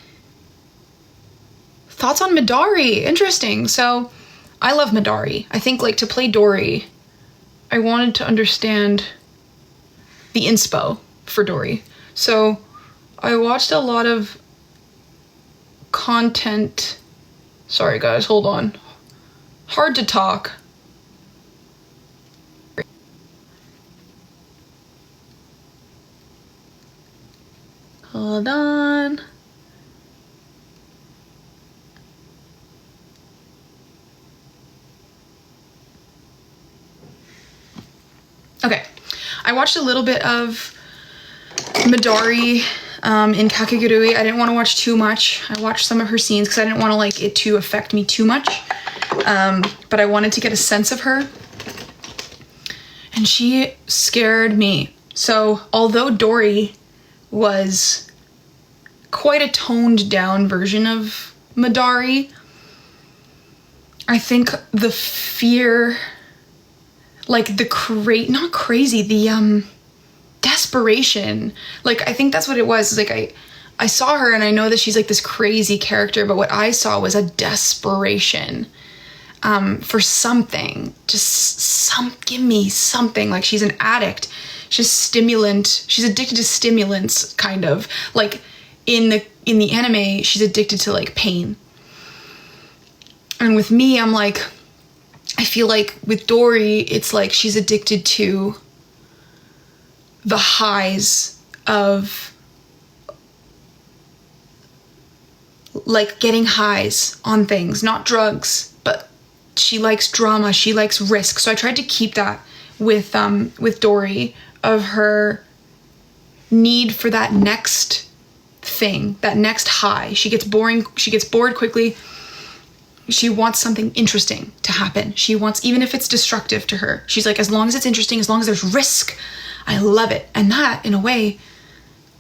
Thoughts on Midori? Interesting. So, I love Midori. I think, like, to play Dori, I wanted to understand the inspo for Dori. So, I watched a lot of content. Sorry, guys, hold on. Hard to talk. Hold on. Okay. I watched a little bit of Midori in Kakegurui. I didn't want to watch too much. I watched some of her scenes because I didn't want to like it to affect me too much. But I wanted to get a sense of her. And she scared me. So although Dori was quite a toned down version of Midori, I think the fear, like the not crazy, the desperation, like I think that's what it was. Like I saw her and I know that she's like this crazy character, but what I saw was a desperation for something. Give me something. Like she's an addict. She's addicted to stimulants, kind of. Like in the anime, she's addicted to like pain. And with me, I'm like, I feel like with Dori, it's like she's addicted to the highs of like getting highs on things, not drugs, but she likes drama, she likes risk. So I tried to keep that with Dori, of her need for that next thing, that next high. She gets bored quickly. She wants something interesting to happen. She wants, even if it's destructive to her, she's like, as long as it's interesting, as long as there's risk, I love it. And that, in a way,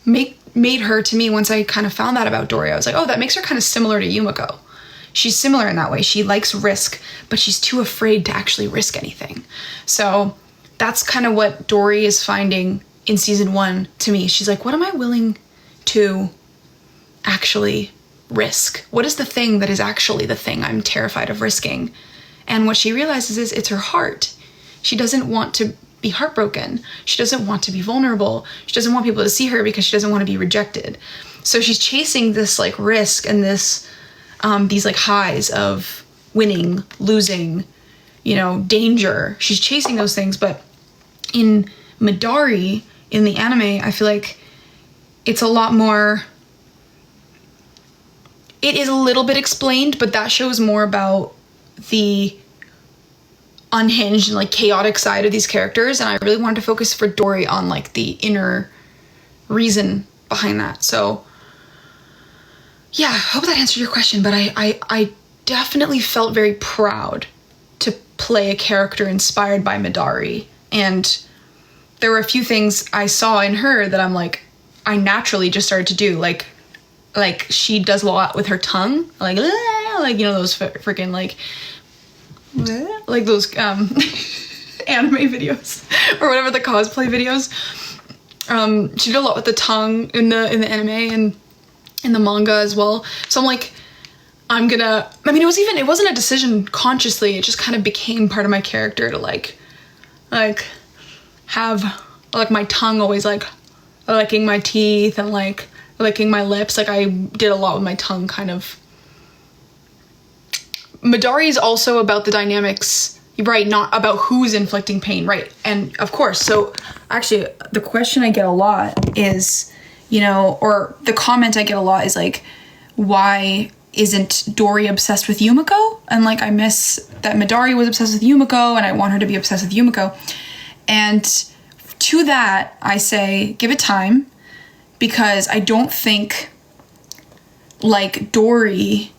made her, to me, once I kind of found that about Dori, I was like, oh, that makes her kind of similar to Yumiko. She's similar in that way. She likes risk, but she's too afraid to actually risk anything. So that's kind of what Dori is finding in season 1 to me. She's like, what am I willing to actually risk? What is the thing that is actually the thing I'm terrified of risking? And what she realizes is it's her heart. She doesn't want to be heartbroken. She doesn't want to be vulnerable. She doesn't want people to see her because she doesn't want to be rejected. So she's chasing this like risk and this these like highs of winning, losing, danger. She's chasing those things. But in Midori, in the anime, I feel like it's a lot more. It is a little bit explained, but that shows more about the unhinged and like chaotic side of these characters. And I really wanted to focus for Dori on like the inner reason behind that. So yeah, I hope that answered your question, but I definitely felt very proud to play a character inspired by Midori. And there were a few things I saw in her that I'm like, I naturally just started to do. Like she does a lot with her tongue, like those freaking like those anime videos or whatever, the cosplay videos. She did a lot with the tongue in the anime and in the manga as well. So I'm like, it wasn't a decision consciously. It just kind of became part of my character to like have like my tongue always like licking my teeth and like licking my lips. Like I did a lot with my tongue, kind of. Midori is also about the dynamics, right? Not about who's inflicting pain, right? And of course, so actually the question I get a lot is, or the comment I get a lot is like, why isn't Dori obsessed with Yumiko? And like, I miss that Midori was obsessed with Yumiko and I want her to be obsessed with Yumiko. And to that, I say, give it time, because I don't think like Dori,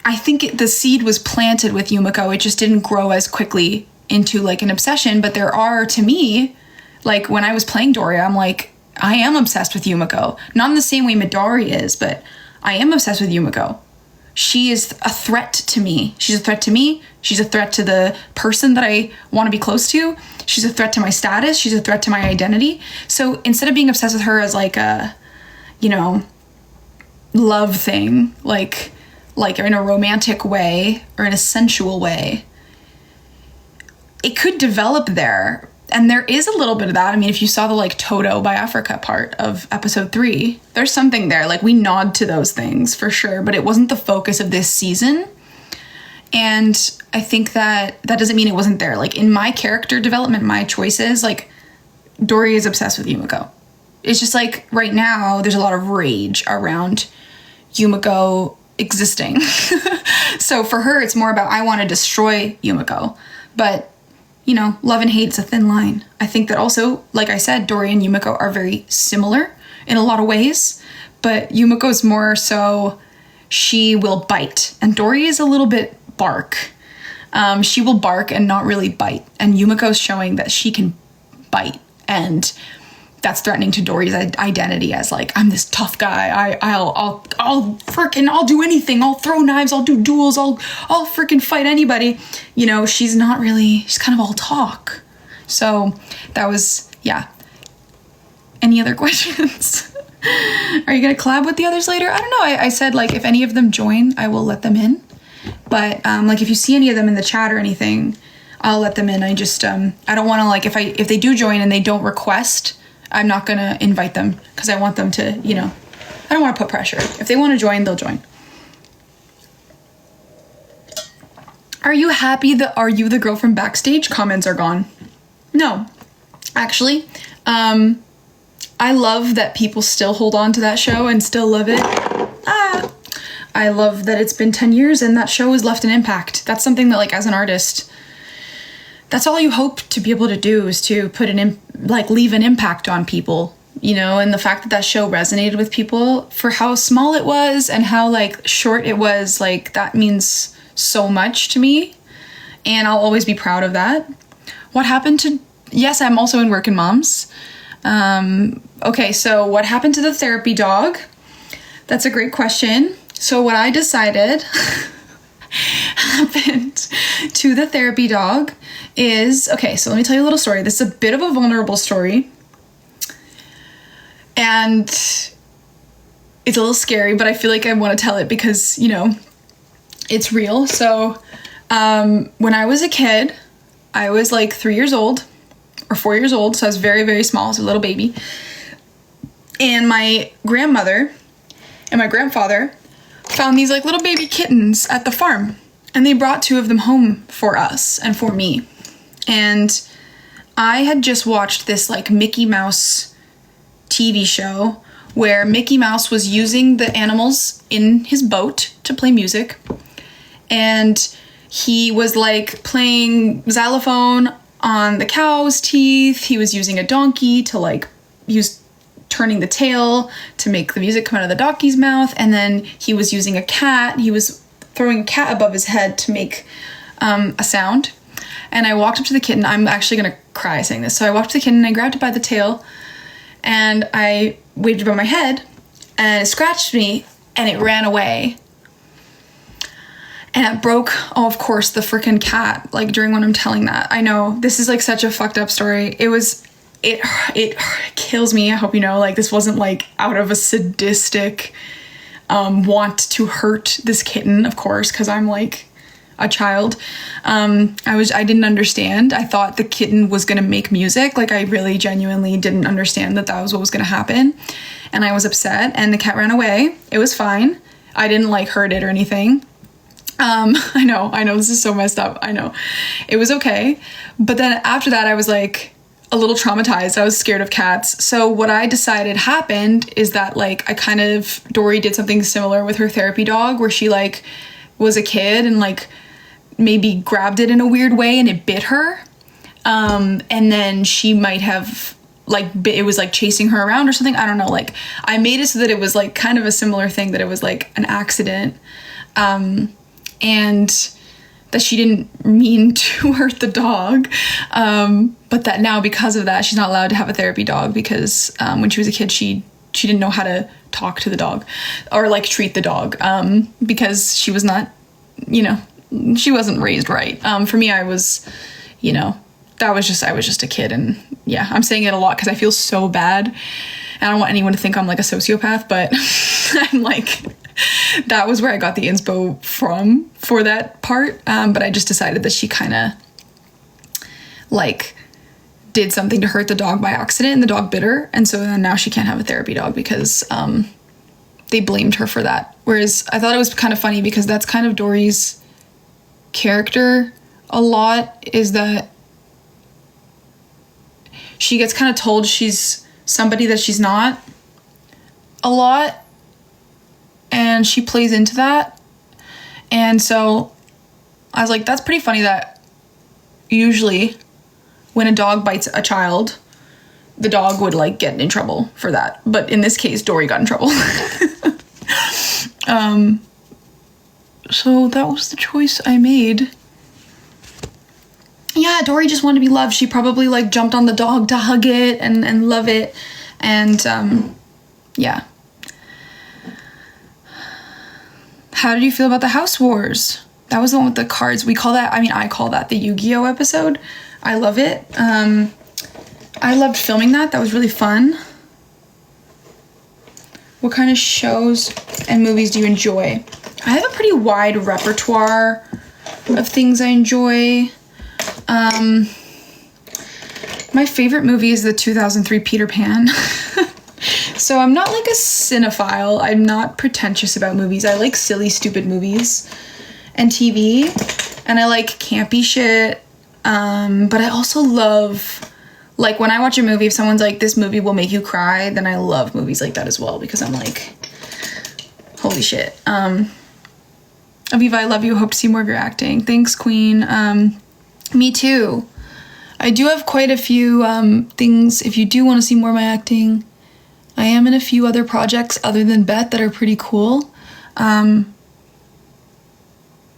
I think the seed was planted with Yumiko. It just didn't grow as quickly into like an obsession. But there are, to me, like when I was playing Dori, I'm like, I am obsessed with Yumiko. Not in the same way Midori is, but I am obsessed with Yumiko. She is a threat to me. She's a threat to me. She's a threat to the person that I want to be close to. She's a threat to my status. She's a threat to my identity. So instead of being obsessed with her as like a, love thing, like in a romantic way or in a sensual way, it could develop there. And there is a little bit of that. I mean, if you saw the like Toto by Africa part of episode 3, there's something there. Like we nod to those things for sure, but it wasn't the focus of this season. And I think that doesn't mean it wasn't there. Like in my character development, my choices, like Dori is obsessed with Yumiko. It's just like right now there's a lot of rage around Yumiko existing. So for her, it's more about, I want to destroy Yumiko. But love and hate is a thin line. I think that also, like I said, Dori and Yumiko are very similar in a lot of ways, but Yumiko's more so she will bite, and Dori is a little bit bark. She will bark and not really bite, and Yumiko's showing that she can bite, and that's threatening to Dori's identity as like, I'm this tough guy. I'll do anything. I'll throw knives. I'll do duels. I'll freaking fight anybody. She's not really, she's kind of all talk. So that was, yeah. Any other questions? Are you going to collab with the others later? I don't know. I said like, if any of them join, I will let them in. But like, if you see any of them in the chat or anything, I'll let them in. I just, I don't want to like, if they do join and they don't request, I'm not going to invite them because I want them to, I don't want to put pressure. If they want to join, they'll join. Are you happy that Are You the Girl from Backstage comments are gone? No, actually, I love that people still hold on to that show and still love it. I love that it's been 10 years and that show has left an impact. That's something that like as an artist, that's all you hope to be able to do is to put leave an impact on people, and the fact that that show resonated with people for how small it was and how like short it was, like that means so much to me. And I'll always be proud of that. What happened to, yes, I'm also in Workin' Moms. Okay, so what happened to the therapy dog? That's a great question. So what I decided happened to the therapy dog is, okay, so let me tell you a little story. This is a bit of a vulnerable story. And it's a little scary, but I feel like I want to tell it because, it's real. So when I was a kid, I was like 3 years old or 4 years old. So I was very, very small. I was a little baby. And my grandmother and my grandfather found these like little baby kittens at the farm. And they brought 2 of them home for us and for me. And I had just watched this like Mickey Mouse TV show where Mickey Mouse was using the animals in his boat to play music. And he was like playing xylophone on the cow's teeth. He was using a donkey to like, he was turning the tail to make the music come out of the donkey's mouth. And then he was using a cat. He was throwing a cat above his head to make a sound. And I walked up to the kitten. I'm actually going to cry saying this. So I walked up to the kitten and I grabbed it by the tail and I waved above my head and it scratched me and it ran away. And it broke, of course, the freaking cat, like during when I'm telling that. I know this is like such a fucked up story. It kills me. I hope you know, like this wasn't like out of a sadistic want to hurt this kitten, of course, because I'm like a child. I didn't understand. I thought the kitten was gonna make music. Like I really genuinely didn't understand that was what was gonna happen. And I was upset and the cat ran away. It was fine. I didn't like hurt it or anything. I know this is so messed up. I know it was okay. But then after that, I was like a little traumatized. I was scared of cats. So what I decided happened is that like Dori did something similar with her therapy dog where she like was a kid and like maybe grabbed it in a weird way and it bit her. And then she might have like it was like chasing her around or something. I don't know. Like I made it so that it was like kind of a similar thing, that it was like an accident. And that she didn't mean to hurt the dog. But that now because of that, she's not allowed to have a therapy dog because when she was a kid, she didn't know how to talk to the dog or like treat the dog because she was not, she wasn't raised right. For me, I was, I was just a kid. And yeah, I'm saying it a lot because I feel so bad. I don't want anyone to think I'm like a sociopath, but I'm like, that was where I got the inspo from for that part. But I just decided that she kind of like did something to hurt the dog by accident and the dog bit her. And so then now she can't have a therapy dog because they blamed her for that. Whereas I thought it was kind of funny because that's kind of Dori's character a lot, is that she gets kind of told she's somebody that she's not a lot. And she plays into that. And so I was like, that's pretty funny that usually when a dog bites a child, the dog would like get in trouble for that. But in this case, Dori got in trouble. So that was the choice I made. Yeah, Dori just wanted to be loved. She probably like jumped on the dog to hug it and love it. And yeah. How did you feel about the House Wars? That was the one with the cards. I call that the Yu-Gi-Oh episode. I love it. I loved filming that. That was really fun. What kind of shows and movies do you enjoy? I have a pretty wide repertoire of things I enjoy. My favorite movie is the 2003 Peter Pan. So I'm not like a cinephile. I'm not pretentious about movies. I like silly, stupid movies and TV. And I like campy shit. But I also love, like, when I watch a movie, if someone's like, this movie will make you cry, then I love movies like that as well, because I'm like, holy shit. Aviva, I love you. Hope to see more of your acting. Thanks, Queen. Me too. I do have quite a few things. If you do want to see more of my acting, I am in a few other projects other than Beth that are pretty cool. That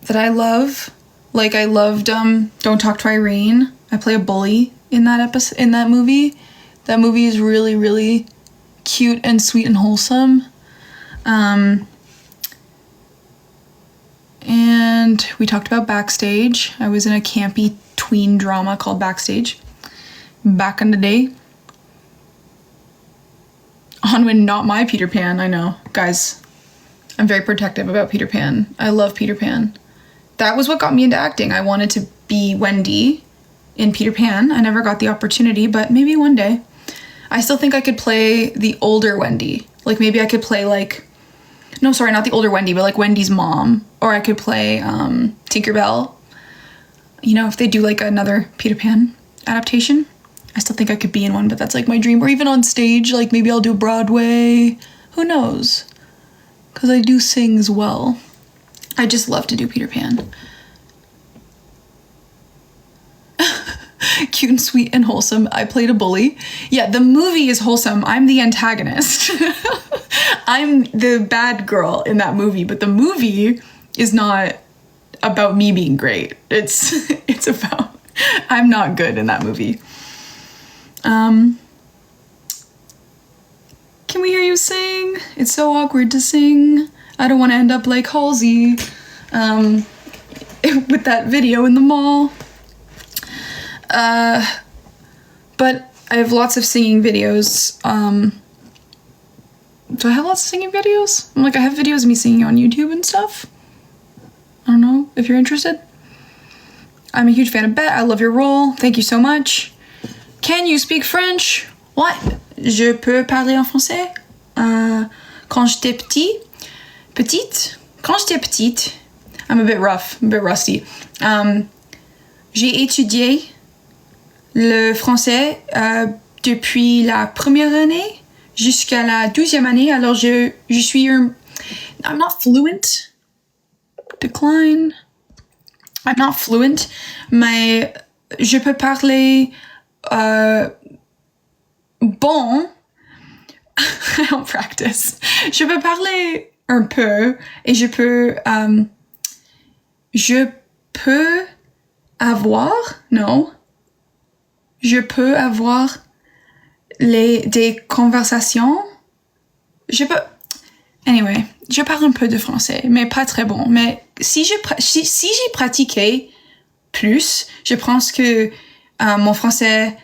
I love. Like, I loved Don't Talk to Irene. I play a bully in that movie. That movie is really, really cute and sweet and wholesome. And we talked about Backstage. I was in a campy tween drama called Backstage back in the day. Onwin, not my Peter Pan, I know. Guys, I'm very protective about Peter Pan. I love Peter Pan. That was what got me into acting. I wanted to be Wendy in Peter Pan. I never got the opportunity, but maybe one day. I still think I could play the older Wendy. Like, maybe I could play, like... No, sorry, not the older Wendy, but, like, Wendy's mom. Or I could play Tinkerbell. You know, if they do, like, another Peter Pan adaptation. I still think I could be in one, but that's, like, my dream. Or even on stage, like, maybe I'll do Broadway. Who knows? Because I do sing as well. I just love to do Peter Pan. Cute and sweet and wholesome. I played a bully. Yeah, the movie is wholesome. I'm the antagonist. I'm the bad girl in that movie, but the movie is not about me being great. It's about I'm not good in that movie. Can we hear you sing? It's so awkward to sing. I don't want to end up like Halsey with that video in the mall. But I have lots of singing videos. Do I have lots of singing videos? I have videos of me singing on YouTube and stuff. I don't know if you're interested. I'm a huge fan of Bet. I love your role. Thank you so much. Can you speak French? Ouais, je peux parler en français. Quand j'étais petite, I'm a bit rough, a bit rusty. J'ai étudié le français depuis la première année jusqu'à la 12e année. Alors je suis I'm not fluent. Decline. I'm not fluent, mais je peux parler bon. I don't practice. Je peux parler un peu et je peux avoir des conversations. Anyway, je parle un peu de français, mais pas très bon. Mais si j'ai pratiqué plus, je pense que mon français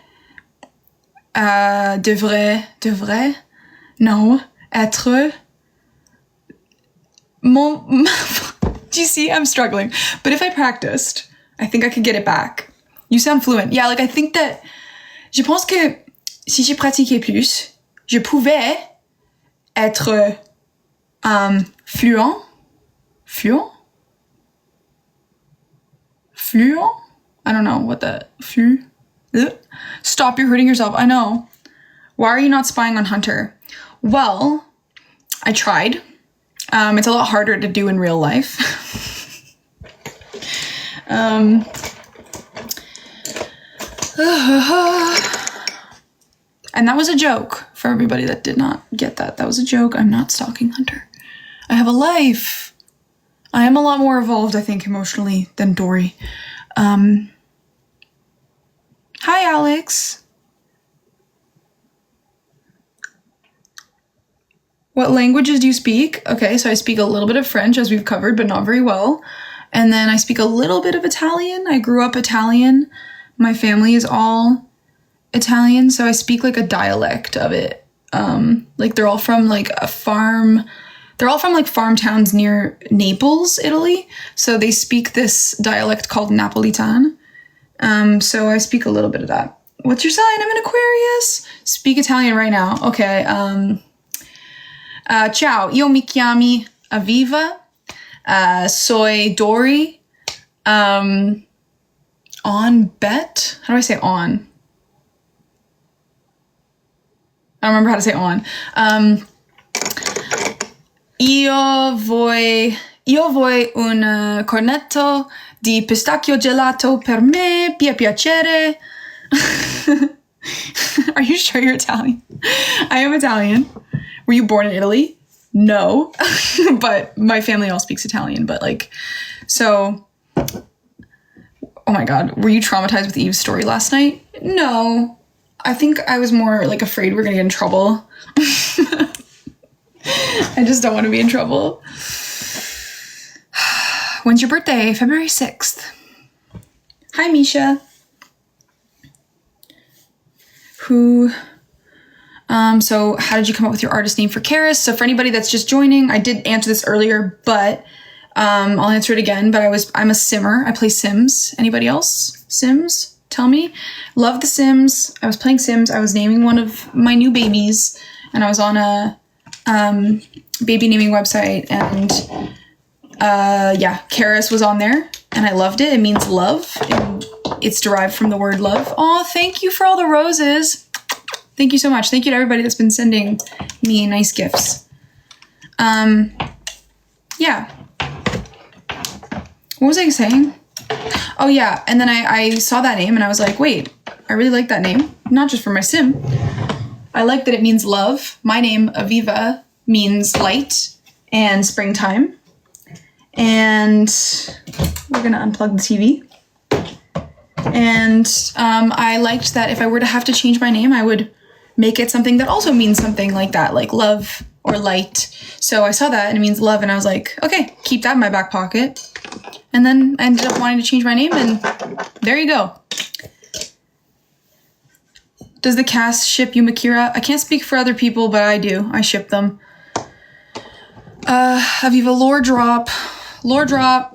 devrait être do you see? I'm struggling. But if I practiced, I think I could get it back. You sound fluent. Yeah, I think that je pense que si j'ai pratiqué plus, je pouvais être fluent. I don't know what the Stop, you're hurting yourself. I know. Why are you not spying on Hunter? Well, I tried. It's a lot harder to do in real life. And that was a joke for everybody that did not get that. That was a joke. I'm not stalking Hunter. I have a life. I am a lot more evolved, I think, emotionally than Dori. Hi, Alex. What languages do you speak? Okay, so I speak a little bit of French, as we've covered, but not very well. And then I speak a little bit of Italian. I grew up Italian. My family is all Italian, so I speak like a dialect of it. Like they're all from like a farm. They're all from like farm towns near Naples, Italy. So they speak this dialect called Napolitan. So I speak a little bit of that. What's your sign? I'm an Aquarius. Speak Italian right now. Okay. Ciao, io mi chiami Aviva. Soy Dori. On bet? How do I say on? I don't remember how to say on. Io vuoi un cornetto di pistacchio gelato per me, piacere. Are you sure you're Italian? I am Italian. Were you born in Italy? No. But my family all speaks Italian. But like, so, oh my God. Were you traumatized with Eve's story last night? No. I think I was more like afraid we're gonna get in trouble. I just don't want to be in trouble. When's your birthday? February 6th. Hi, Misha. So how did you come up with your artist name for Carys? So for anybody that's just joining, I did answer this earlier, but I'll answer it again. But I'm a simmer. I play Sims. Anybody else? Sims? Tell me. Love the Sims. I was playing Sims. I was naming one of my new babies, and I was on a baby naming website, and Carys was on there, and I loved it. It means love, and it's derived from the word love. Oh, thank you for all the roses. Thank you so much. Thank you to everybody that's been sending me nice gifts. Yeah. What was I saying? Oh yeah, and then I saw that name and I was like, wait, I really like that name. Not just for my sim. I like that it means love. My name, Aviva, means light and springtime. And we're gonna unplug the TV. And I liked that if I were to have to change my name, I would make it something that also means something like that, like love or light. So I saw that and it means love, and I was like, okay, keep that in my back pocket. And then I ended up wanting to change my name, and there you go. Does the cast ship you, Makira? I can't speak for other people, but I do. I ship them. Aviva, lore drop. Lore drop.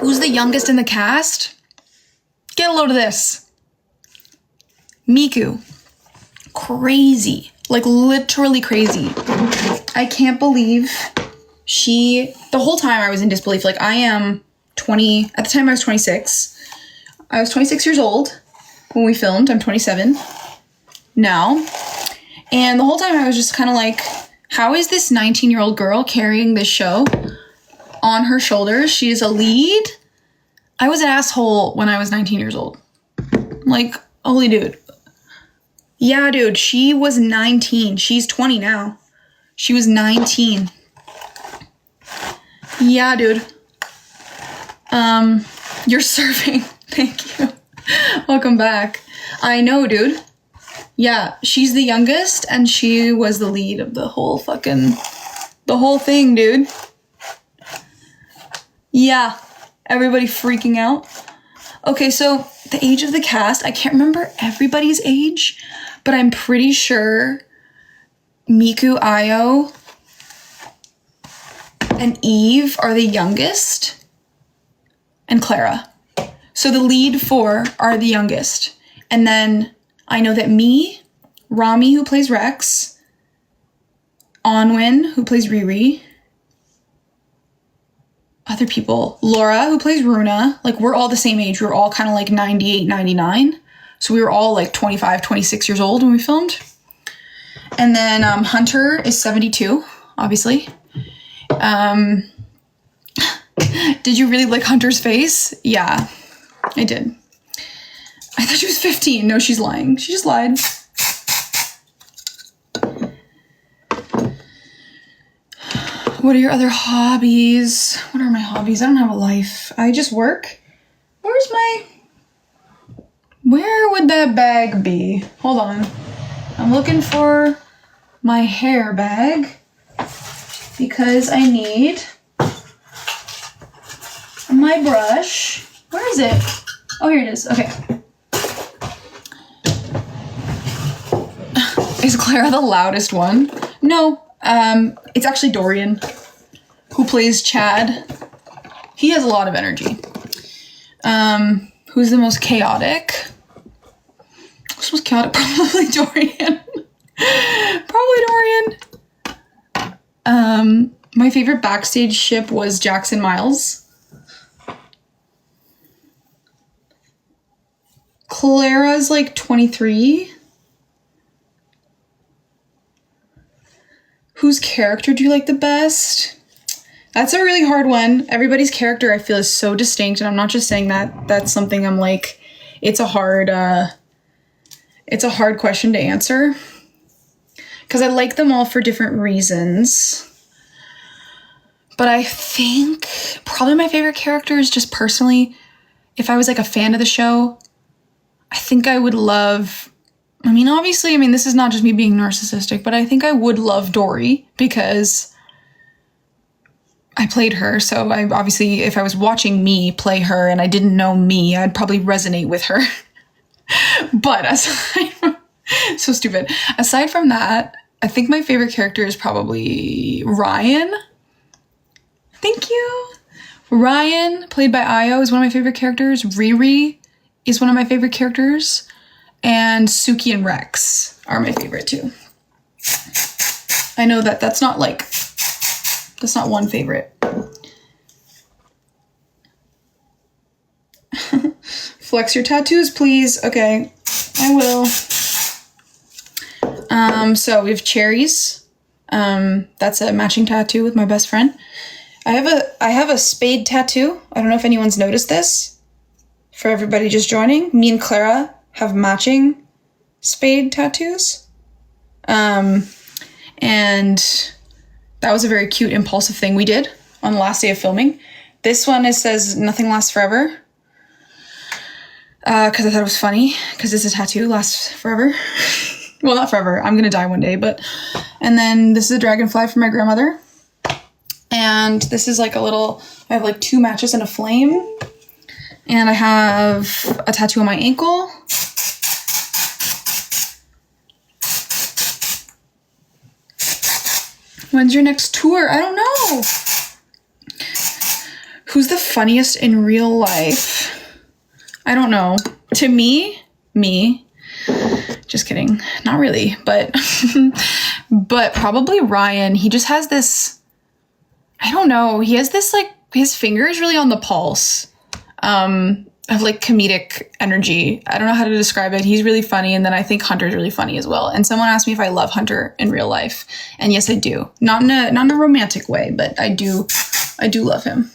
Who's the youngest in the cast? Get a load of this. Miku. Crazy. Like, literally crazy. I can't believe the whole time I was in disbelief. Like, I am 20, at the time I was 26. I was 26 years old when we filmed. I'm 27 now. And the whole time I was just kind of like, how is this 19-year-old girl carrying this show on her shoulders? She is a lead. I was an asshole when I was 19 years old. Like, holy dude. Yeah, dude, she was 19. She's 20 now. She was 19. Yeah, dude. You're surfing. Thank you. Welcome back. I know, dude. Yeah, she's the youngest, and she was the lead of the whole thing, dude. Yeah. Everybody freaking out. Okay, so the age of the cast, I can't remember everybody's age, but I'm pretty sure Miku, Ayo, and Eve are the youngest, and Clara. So the lead four are the youngest. And then I know that me, Rami, who plays Rex, Onwin, who plays Riri, other people, Laura, who plays Runa, like, we're all the same age. We were all kind of like 98, 99. So we were all like 25, 26 years old when we filmed. And then Hunter is 72, obviously. Did you really like Hunter's face? Yeah. I did. I thought she was 15. No, she's lying. She just lied. What are your other hobbies? What are my hobbies? I don't have a life. I just work. Where would that bag be? Hold on. I'm looking for my hair bag because I need my brush. Where is it? Oh, here it is. Okay. Is Clara the loudest one? No. It's actually Dorian, who plays Chad. He has a lot of energy. Who's the most chaotic? Who's the most chaotic? Probably Dorian. Probably Dorian. My favorite backstage ship was Jackson Miles. Clara's like 23. Whose character do you like the best? That's a really hard one. Everybody's character I feel is so distinct, and I'm not just saying that. That's something I'm like, it's a hard question to answer. Because I like them all for different reasons. But I think probably my favorite character is just personally, if I was like a fan of the show, I think I would love... obviously, this is not just me being narcissistic, but I think I would love Dori because I played her. So I obviously, if I was watching me play her and I didn't know me, I'd probably resonate with her. But so stupid. Aside from that, I think my favorite character is probably Ryan. Thank you. Ryan, played by Io, is one of my favorite characters. Riri is one of my favorite characters. And Suki and Rex are my favorite too. I know that's not one favorite. Flex your tattoos, please. Okay, I will. So we have cherries. That's a matching tattoo with my best friend. I have a spade tattoo. I don't know if anyone's noticed this. For everybody just joining, me and Clara have matching spade tattoos. And that was a very cute, impulsive thing we did on the last day of filming. This one, says nothing lasts forever. Because I thought it was funny, because it's a tattoo, lasts forever. Well, not forever. I'm going to die one day, but... And then this is a dragonfly from my grandmother. And this is like I have like 2 matches and a flame. And I have a tattoo on my ankle. When's your next tour? I don't know. Who's the funniest in real life? I don't know. To me. Just kidding. Not really, but but probably Ryan. He just has this, I don't know. He has this like, his finger is really on the pulse. Of like comedic energy. I don't know how to describe it. He's really funny, and then I think Hunter's really funny as well. And someone asked me if I love Hunter in real life, and yes, I do. Not in a romantic way, but I do love him.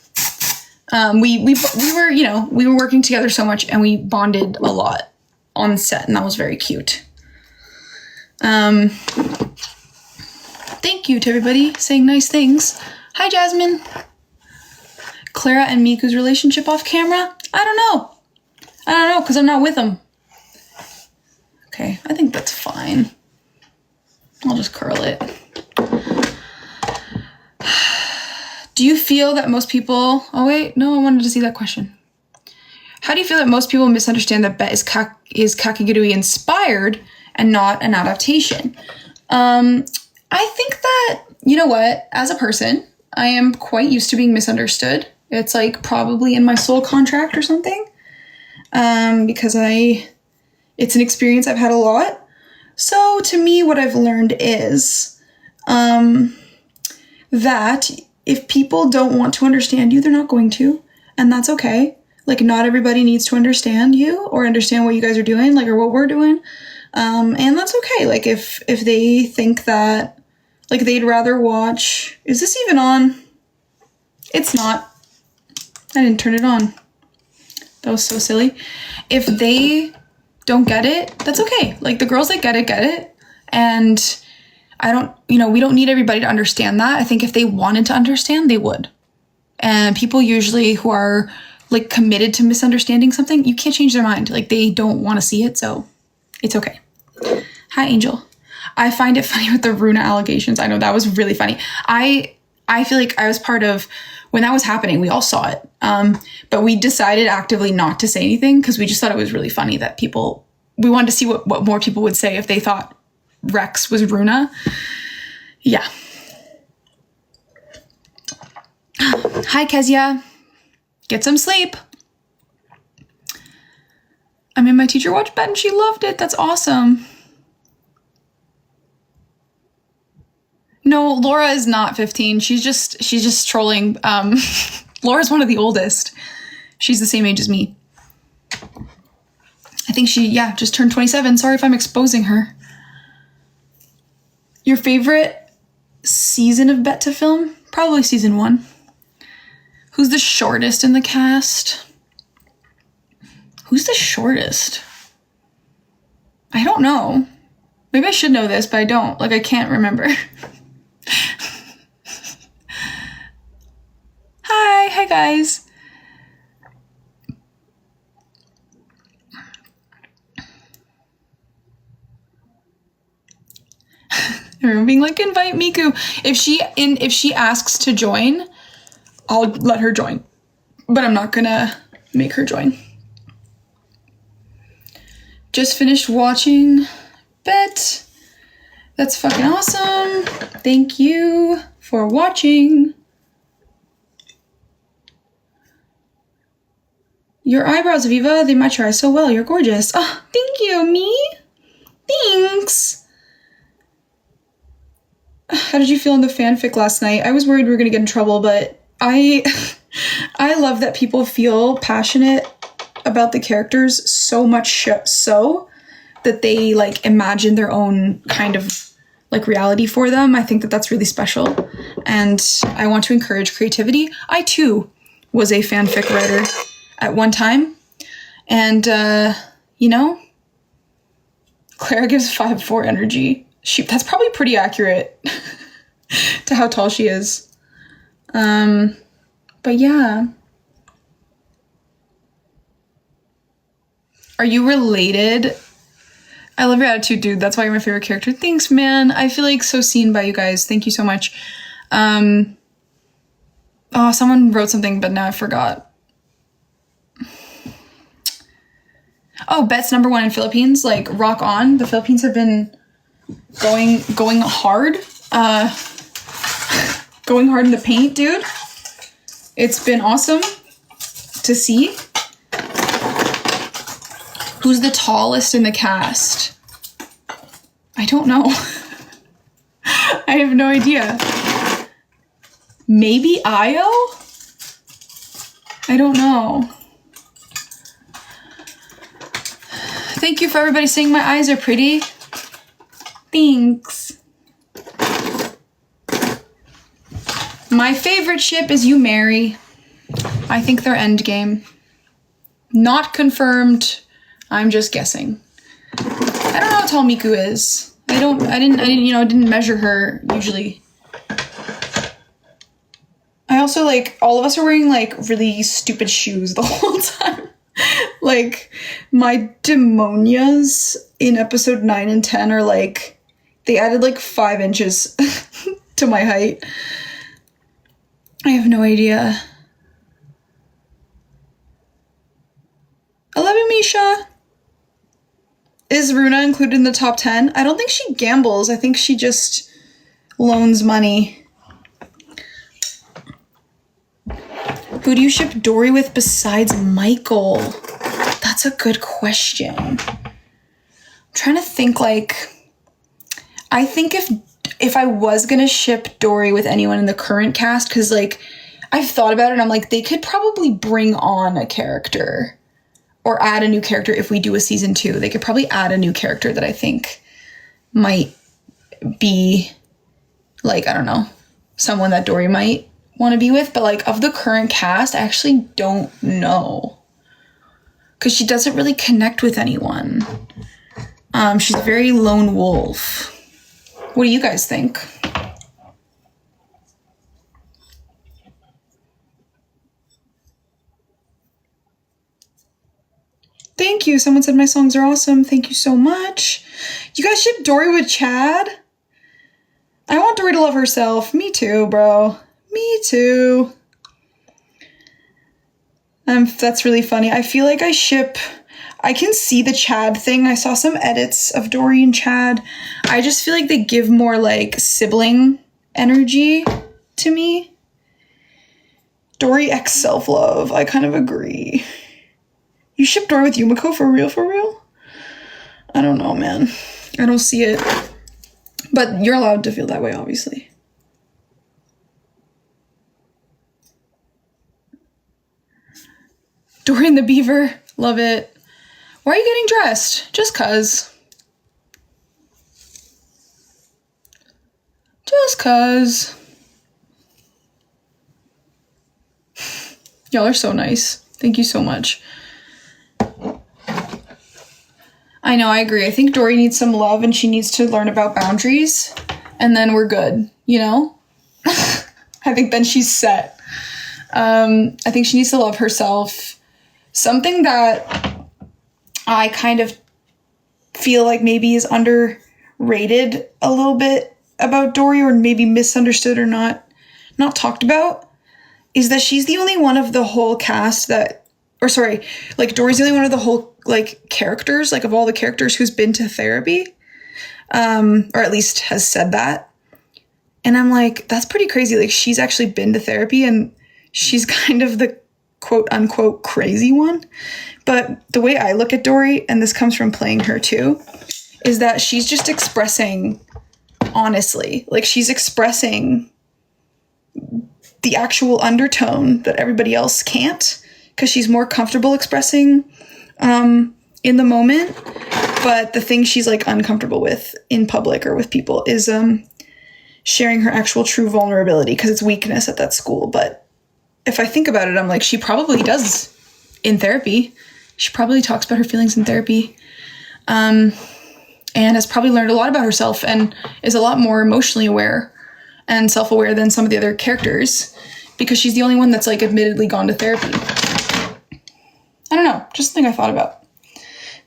We were working together so much, and we bonded a lot on set, and that was very cute. Thank you to everybody saying nice things. Hi, Jasmine. Clara and Miku's relationship off camera? I don't know, because I'm not with them. Okay, I think that's fine. I'll just curl it. Do you feel that most people... Oh, wait, no, I wanted to see that question. How do you feel that most people misunderstand that Bet is Kakegurui inspired and not an adaptation? I think that, you know what, as a person, I am quite used to being misunderstood. It's like probably in my soul contract or something. Because it's an experience I've had a lot. So to me, what I've learned is that if people don't want to understand you, they're not going to. And that's okay. Like, not everybody needs to understand you or understand what you guys are doing, like, or what we're doing. And that's okay. Like, if they think that, like, they'd rather watch... Is this even on? It's not. I didn't turn it on. That was so silly. If they don't get it, that's okay. Like, the girls that get it. And we don't need everybody to understand that. I think if they wanted to understand, they would. And people usually who are, like, committed to misunderstanding something, you can't change their mind. Like, they don't want to see it, so it's okay. Hi, Angel. I find it funny with the Runa allegations. I know that was really funny. I feel like I was part of, when that was happening, we all saw it. But we decided actively not to say anything because we just thought it was really funny that we wanted to see what more people would say if they thought Rex was Runa. Yeah. Hi, Kezia. Get some sleep. I made my teacher watch bed and she loved it. That's awesome. No, Laura is not 15. She's just trolling. Laura's one of the oldest. She's the same age as me. I think she, just turned 27. Sorry if I'm exposing her. Your favorite season of Bet to Film? Probably season 1. Who's the shortest in the cast? Who's the shortest? I don't know. Maybe I should know this, but I don't. Like, I can't remember. Hi guys. Everyone being like, invite Miku. If she asks to join, I'll let her join. But I'm not gonna make her join. Just finished watching Bet. That's fucking awesome. Thank you for watching. Your eyebrows, Aviva, they match your eyes so well. You're gorgeous. Oh, thank you, me. Thanks. How did you feel in the fanfic last night? I was worried we were going to get in trouble, but I love that people feel passionate about the characters so much so that they, like, imagine their own kind of, like, reality for them. I think that that's really special, and I want to encourage creativity. I, too, was a fanfic writer at one time, and Clara gives 5'4" energy. That's probably pretty accurate to how tall she is. But yeah. Are you related? I love your attitude, dude. That's why you're my favorite character. Thanks, man. I feel like so seen by you guys. Thank you so much. Someone wrote something, but now I forgot. Oh, Bet's #1 in Philippines. Like, rock on. The Philippines have been going hard. Going hard in the paint, dude. It's been awesome to see. Who's the tallest in the cast? I don't know. I have no idea. Maybe Io? I don't know. Thank you for everybody saying my eyes are pretty. Thanks. My favorite ship is you, Mary. I think they're endgame. Not confirmed. I'm just guessing. I don't know how tall Miku is. I didn't measure her usually. I also, like, all of us are wearing, like, really stupid shoes the whole time. Like, my demonias in episode 9 and 10 are, like, they added, like, 5 inches to my height. I have no idea. I love you, Misha. Is Runa included in the top 10? I don't think she gambles. I think she just loans money. Who do you ship Dori with besides Michael? That's a good question. I'm trying to think, like, I think if I was gonna ship Dori with anyone in the current cast, because, like, I've thought about it and I'm like, they could probably bring on a character or add a new character if we do a season 2. They could probably add a new character that I think might be, like, I don't know, someone that Dori might want to be with. But, like, of the current cast, I actually don't know. because she doesn't really connect with anyone. She's a very lone wolf. What do you guys think? Thank you. Someone said my songs are awesome. Thank you so much. You guys ship Dori with Chad? I want Dori to love herself. Me too, bro. Me too. That's really funny. I feel like I can see the Chad thing. I saw some edits of Dori and Chad. I just feel like they give more like sibling energy to me. Dori x self-love. I kind of agree. You ship Dori with Yumiko for real, for real? I don't know, man. I don't see it. But you're allowed to feel that way, obviously. Dori and the Beaver. Love it. Why are you getting dressed? Just cuz. Just cuz. Y'all are so nice. Thank you so much. I know, I agree. I think Dori needs some love and she needs to learn about boundaries. And then we're good, you know? I think then she's set. I think she needs to love herself. Something that I kind of feel like maybe is underrated a little bit about Dori, or maybe misunderstood or not talked about, is that she's the only one of the whole cast Dori's the only one of the whole, like, characters, like, of all the characters who's been to therapy, or at least has said that. And I'm like, that's pretty crazy. Like, she's actually been to therapy, and she's kind of the quote-unquote crazy one. But the way I look at Dori, and this comes from playing her too, is that she's just expressing honestly. Like, she's expressing the actual undertone that everybody else can't, because she's more comfortable expressing in the moment. But the thing she's, like, uncomfortable with in public or with people is sharing her actual true vulnerability, because it's weakness at that school. But if I think about it, I'm like, she probably does in therapy. She probably talks about her feelings in therapy, and has probably learned a lot about herself and is a lot more emotionally aware and self-aware than some of the other characters, because she's the only one that's, like, admittedly gone to therapy. I don't know, just something I thought about.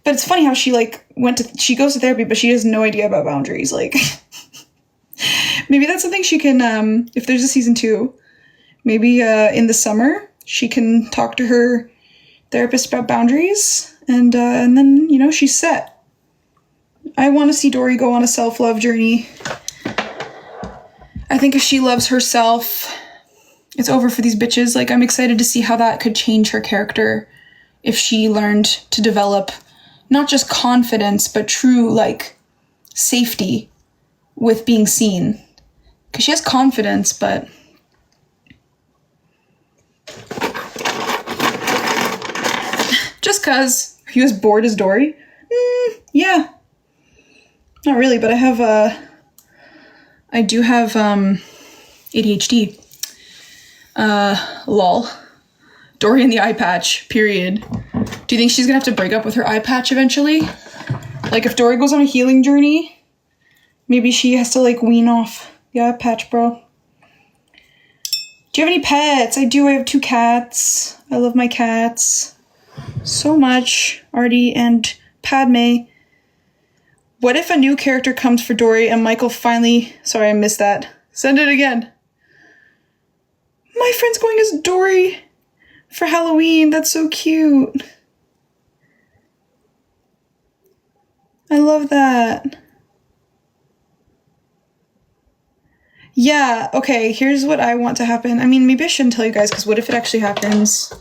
But it's funny how she, like, she goes to therapy, but she has no idea about boundaries. Like, maybe that's something she can, if there's a season 2, maybe in the summer, she can talk to her therapist about boundaries, and then, you know, she's set. I want to see Dori go on a self-love journey. I think if she loves herself, it's over for these bitches. Like, I'm excited to see how that could change her character if she learned to develop not just confidence, but true, like, safety with being seen. Because she has confidence, but... just cause. Are you as bored as Dori? Yeah. Not really, but I do have ADHD. Lol. Dori and the eye patch, period. Do you think she's gonna have to break up with her eye patch eventually? Like, if Dori goes on a healing journey, maybe she has to, like, wean off the eye patch, bro. Do you have any pets? I do. I have 2 cats. I love my cats so much. Artie and Padme. What if a new character comes for Dori and Michael finally... Sorry, I missed that. Send it again. My friend's going as Dori for Halloween. That's so cute. I love that. Yeah, okay, here's what I want to happen. I mean, maybe I shouldn't tell you guys, because what if it actually happens?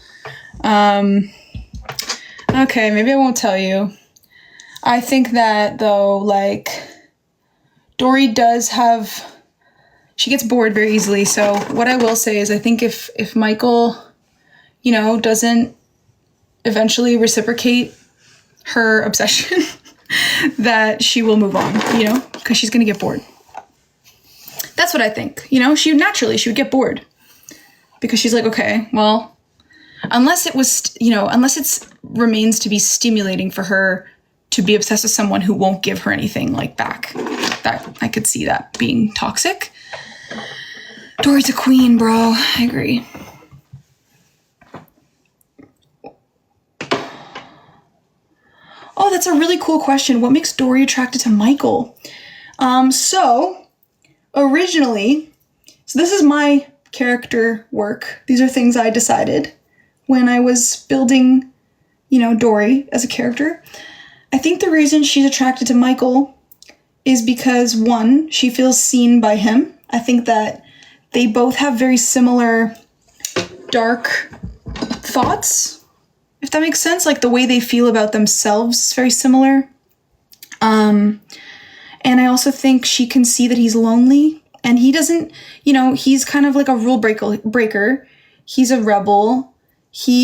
Okay, maybe I won't tell you. I think that, though, like, Dori does have... She gets bored very easily, so what I will say is I think if Michael, you know, doesn't eventually reciprocate her obsession, that she will move on, you know, because she's going to get bored. That's what I think, you know? She would get bored, because she's like, okay, well, unless it was, unless it's remains to be stimulating for her to be obsessed with someone who won't give her anything like back. That I could see that being toxic. Dori's a queen, bro. I agree. Oh, that's a really cool question. What makes Dori attracted to Michael? So originally, this is my character work. These are things I decided when I was building, Dori as a character. I think the reason she's attracted to Michael is because, one, she feels seen by him. I think that they both have very similar dark thoughts, if that makes sense. Like the way they feel about themselves is very similar. And I also think she can see that he's lonely, and he doesn't, he's kind of like a rule breaker. He's a rebel,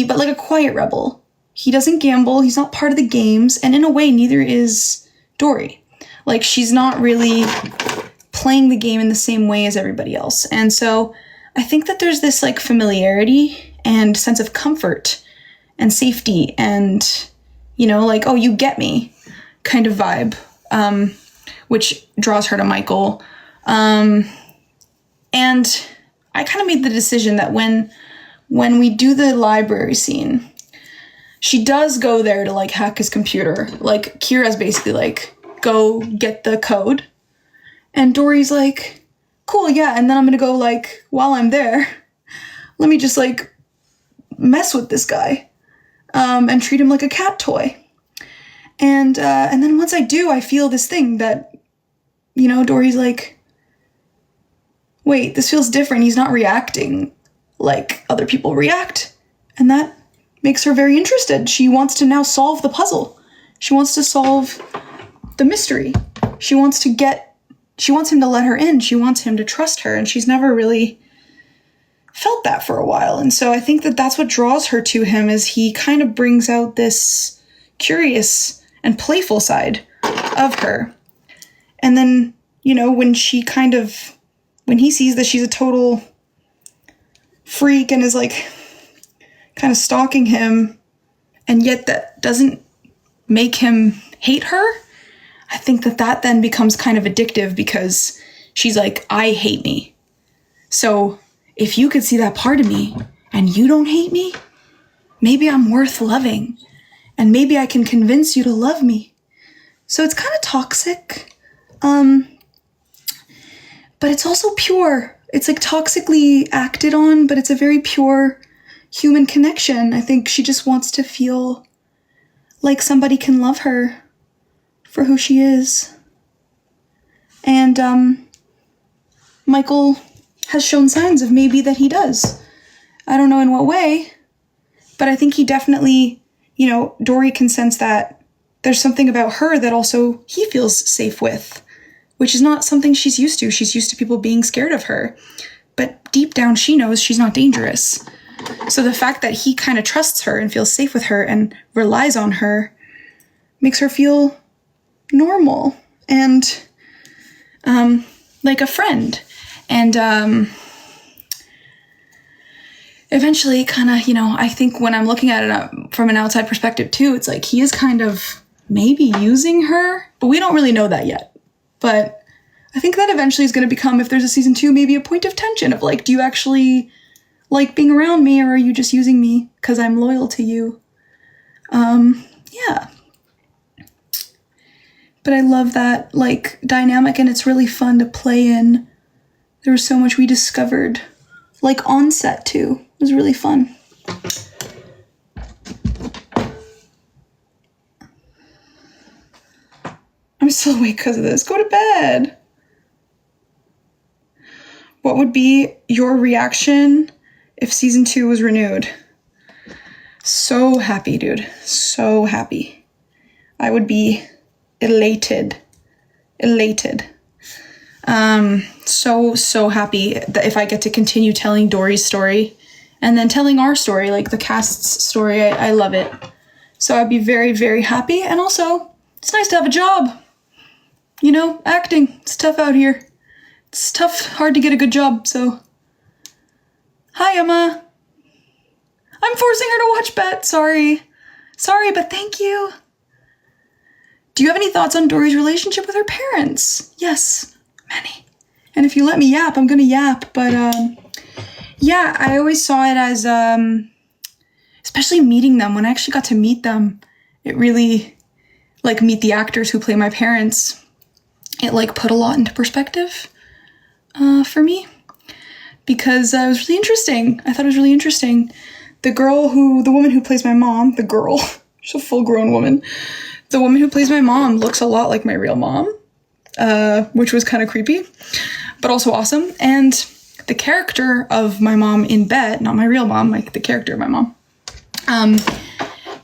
but like a quiet rebel. He doesn't gamble. He's not part of the games. And in a way, neither is Dori. Like, she's not really playing the game in the same way as everybody else. And so I think that there's this like familiarity and sense of comfort and safety and, like, oh, you get me kind of vibe, which draws her to Michael. And I kind of made the decision that when we do the library scene, she does go there to like hack his computer. Like Kira's basically like, go get the code. And Dori's like, cool, yeah. And then I'm going to go like, while I'm there, let me just like mess with this guy, and treat him like a cat toy. And then once I do, I feel this thing that, Dori's like, wait, this feels different. He's not reacting like other people react. And that makes her very interested. She wants to now solve the puzzle. She wants to solve the mystery. She wants him to let her in. She wants him to trust her. And she's never really felt that for a while. And so I think that that's what draws her to him, is he kind of brings out this curious and playful side of her. And then, when he sees that she's a total freak and is like kind of stalking him, and yet that doesn't make him hate her, I think that then becomes kind of addictive, because she's like, I hate me. So if you could see that part of me and you don't hate me, maybe I'm worth loving, and maybe I can convince you to love me. So it's kind of toxic, but it's also pure. It's like toxically acted on, but it's a very pure human connection. I think she just wants to feel like somebody can love her for who she is. And Michael has shown signs of maybe that he does. I don't know in what way, but I think he definitely, Dori can sense that there's something about her that also he feels safe with, which is not something she's used to. She's used to people being scared of her, but deep down she knows she's not dangerous. So the fact that he kind of trusts her and feels safe with her and relies on her makes her feel normal and like a friend. And eventually kind of, I think when I'm looking at it from an outside perspective too, it's like he is kind of maybe using her, but we don't really know that yet. But I think that eventually is going to become, if there's a season 2, maybe a point of tension of like, do you actually like being around me, or are you just using me because I'm loyal to you? Yeah. But I love that like dynamic, and it's really fun to play in. There was so much we discovered, like on set too. It was really fun. I'm still awake because of this. Go to bed. What would be your reaction if season 2 was renewed? So happy, dude. So happy. I would be elated. So happy that if I get to continue telling Dori's story and then telling our story, like the cast's story, I love it. So I'd be very, very happy. And also, it's nice to have a job. Acting, it's tough out here. It's tough, hard to get a good job, so. Hi, Emma. I'm 4 forcing her to watch Bet. Sorry, but thank you. Do you have any thoughts on Dori's relationship with her parents? Yes, many. And if you let me yap, I'm gonna yap. But yeah, I always saw it as, especially meeting them. When I actually got to meet them, it really, like, meet the actors who play my parents. It, like, put a lot into perspective for me. Because it was really interesting. I thought it was really interesting. The woman who plays my mom, she's a full-grown woman. The woman who plays my mom looks a lot like my real mom, which was kind of creepy, but also awesome. And the character of my mom in Bet, not my real mom, like the character of my mom,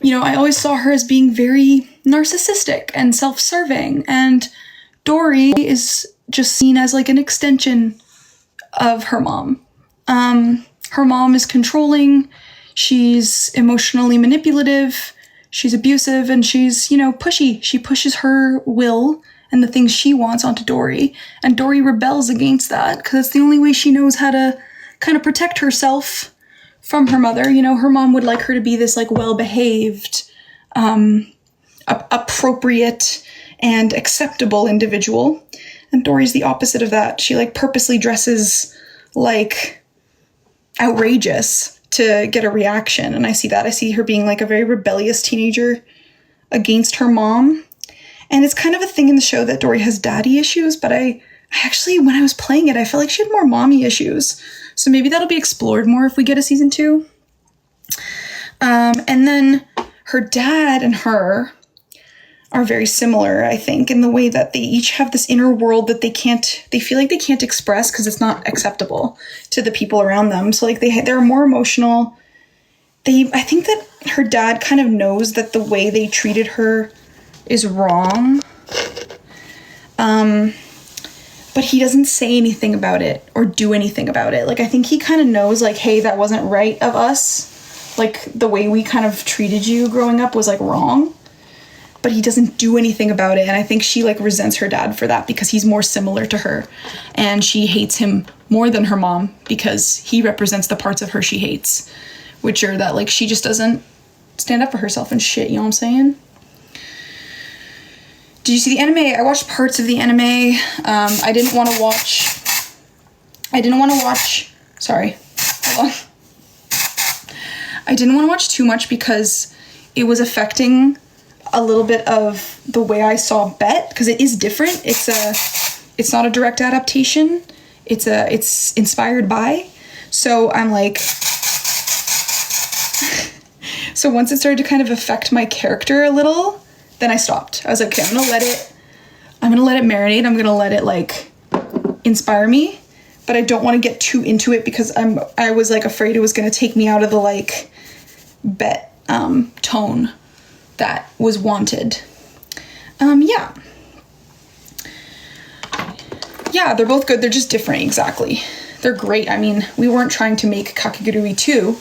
you know, I always saw her as being very narcissistic and self-serving, and Dori is just seen as like an extension of her mom. Her mom is controlling, she's emotionally manipulative, she's abusive, and she's, you know, pushy. She pushes her will and the things she wants onto Dori, and Dori rebels against that because it's the only way she knows how to kind of protect herself from her mother. You know, her mom would like her to be this like well-behaved, appropriate and acceptable individual, and Dori's the opposite of that. She like purposely dresses like outrageous to get a reaction, and I see that. I see her being like a very rebellious teenager against her mom. And it's kind of a thing in the show that Dori has daddy issues, but I actually, when I was playing it, I felt like she had more mommy issues. So maybe that'll be explored more if we get a season 2. And then her dad and her are very similar, I think, in the way that they each have this inner world that they feel like they can't express because it's not acceptable to the people around them. So like they're more emotional. I think that her dad kind of knows that the way they treated her is wrong. But he doesn't say anything about it or do anything about it. Like, I think he kind of knows, like, hey, that wasn't right of us. Like, the way we kind of treated you growing up was, like, wrong. But he doesn't do anything about it. And I think she, like, resents her dad for that because he's more similar to her. And she hates him more than her mom because he represents the parts of her she hates, which are that, like, she just doesn't stand up for herself and shit, you know what I'm saying? Did you see the anime? I watched parts of the anime. I didn't want to watch... Sorry. Hold on. I didn't want to watch too much because it was affecting a little bit of the way I saw Bet, because it is different. It's not a direct adaptation. It's inspired by. So I'm like... So once it started to kind of affect my character a little, then I stopped. I was like, okay, I'm gonna let it marinate. I'm gonna let it like inspire me, but I don't want to get too into it because I was like afraid it was gonna take me out of the like Bet tone that was wanted. Yeah, they're both good. They're just different, exactly. They're great. I mean, we weren't trying to make Kakegurui 2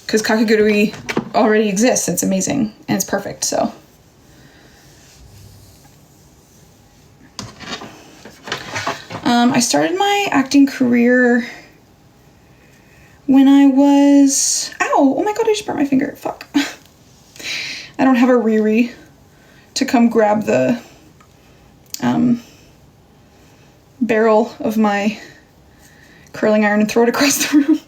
because Kakegurui already exists. It's amazing and it's perfect, so. I started my acting career when I was... Ow! Oh my god, I just burnt my finger. Fuck. I don't have a Riri to come grab the barrel of my curling iron and throw it across the room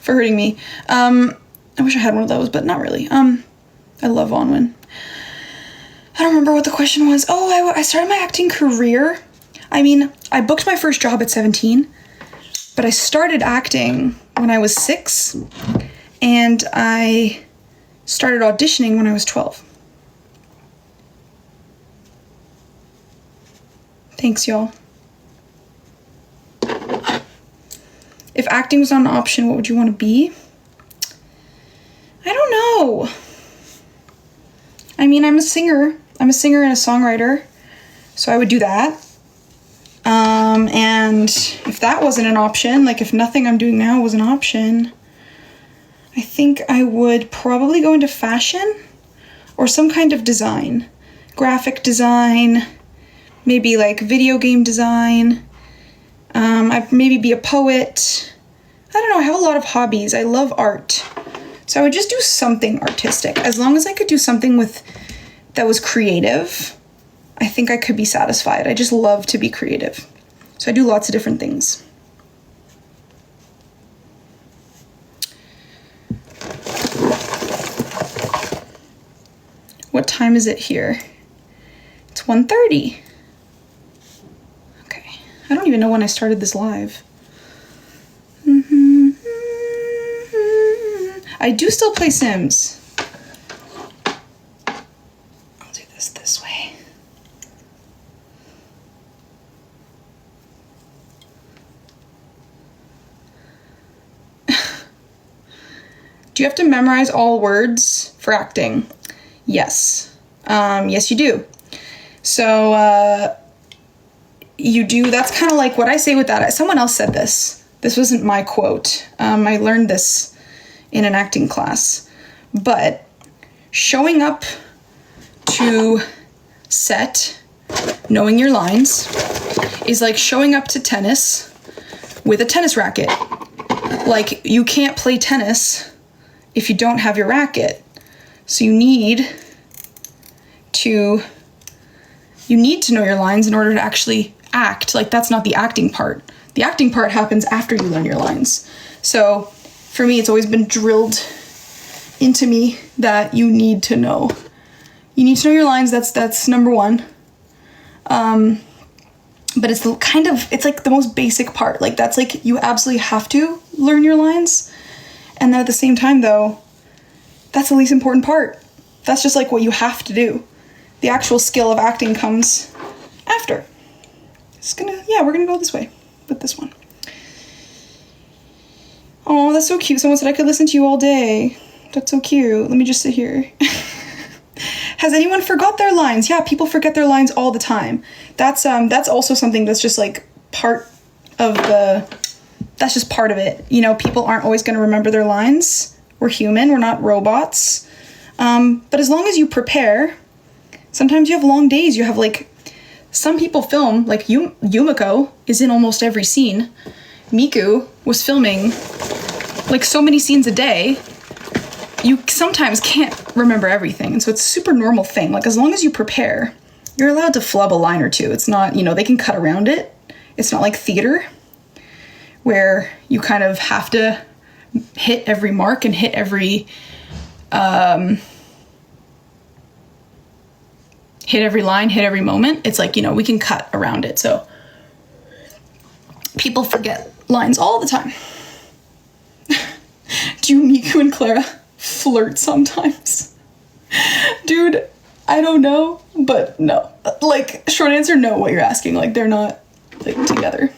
for hurting me. I wish I had one of those, but not really. I love Onwin. I don't remember what the question was. Oh, I started my acting career. I mean, I booked my first job at 17, but I started acting when I was 6, and I started auditioning when I was 12. Thanks, y'all. If acting was not an option, what would you want to be? I don't know. I mean, I'm a singer. I'm a singer and a songwriter, so I would do that. And if that wasn't an option, like if nothing I'm doing now was an option, I think I would probably go into fashion or some kind of design. Graphic design, maybe like video game design. I'd maybe be a poet. I don't know, I have a lot of hobbies. I love art. So I would just do something artistic. As long as I could do something that was creative, I think I could be satisfied. I just love to be creative. So I do lots of different things. What time is it here? It's 1:30. Okay. I don't even know when I started this live. I do still play Sims. I'll do this way. Do you have to memorize all words for acting? Yes. Yes, you do. So, you do, that's kind of like what I say with that. Someone else said this. This wasn't my quote. I learned this in an acting class. But showing up to set, knowing your lines, is like showing up to tennis with a tennis racket. Like, you can't play tennis if you don't have your racket. So you need to know your lines in order to actually act. Like, that's not the acting part. The acting part happens after you learn your lines. So for me, it's always been drilled into me that you need to know. You need to know your lines. That's number one. But it's like the most basic part. Like, that's like, you absolutely have to learn your lines. And then at the same time, though, that's the least important part. That's just like what you have to do. The actual skill of acting comes after. We're gonna go this way with this one. Oh, that's so cute. Someone said I could listen to you all day. That's so cute. Let me just sit here. Has anyone forgot their lines? Yeah, people forget their lines all the time. That's also something that's just like that's just part of it. You know, people aren't always gonna remember their lines. We're human, we're not robots. But as long as you prepare, sometimes you have long days. You have like, some people film, like Yumiko is in almost every scene. Miku was filming like so many scenes a day. You sometimes can't remember everything. And so it's a super normal thing. Like, as long as you prepare, you're allowed to flub a line or two. It's not, they can cut around it. It's not like theater where you kind of have to hit every mark and hit every line, hit every moment. It's like, we can cut around it. So people forget lines all the time. Do Miku and Clara flirt sometimes? Dude, I don't know, but no. Like, short answer, no, what you're asking. Like, they're not, like, together.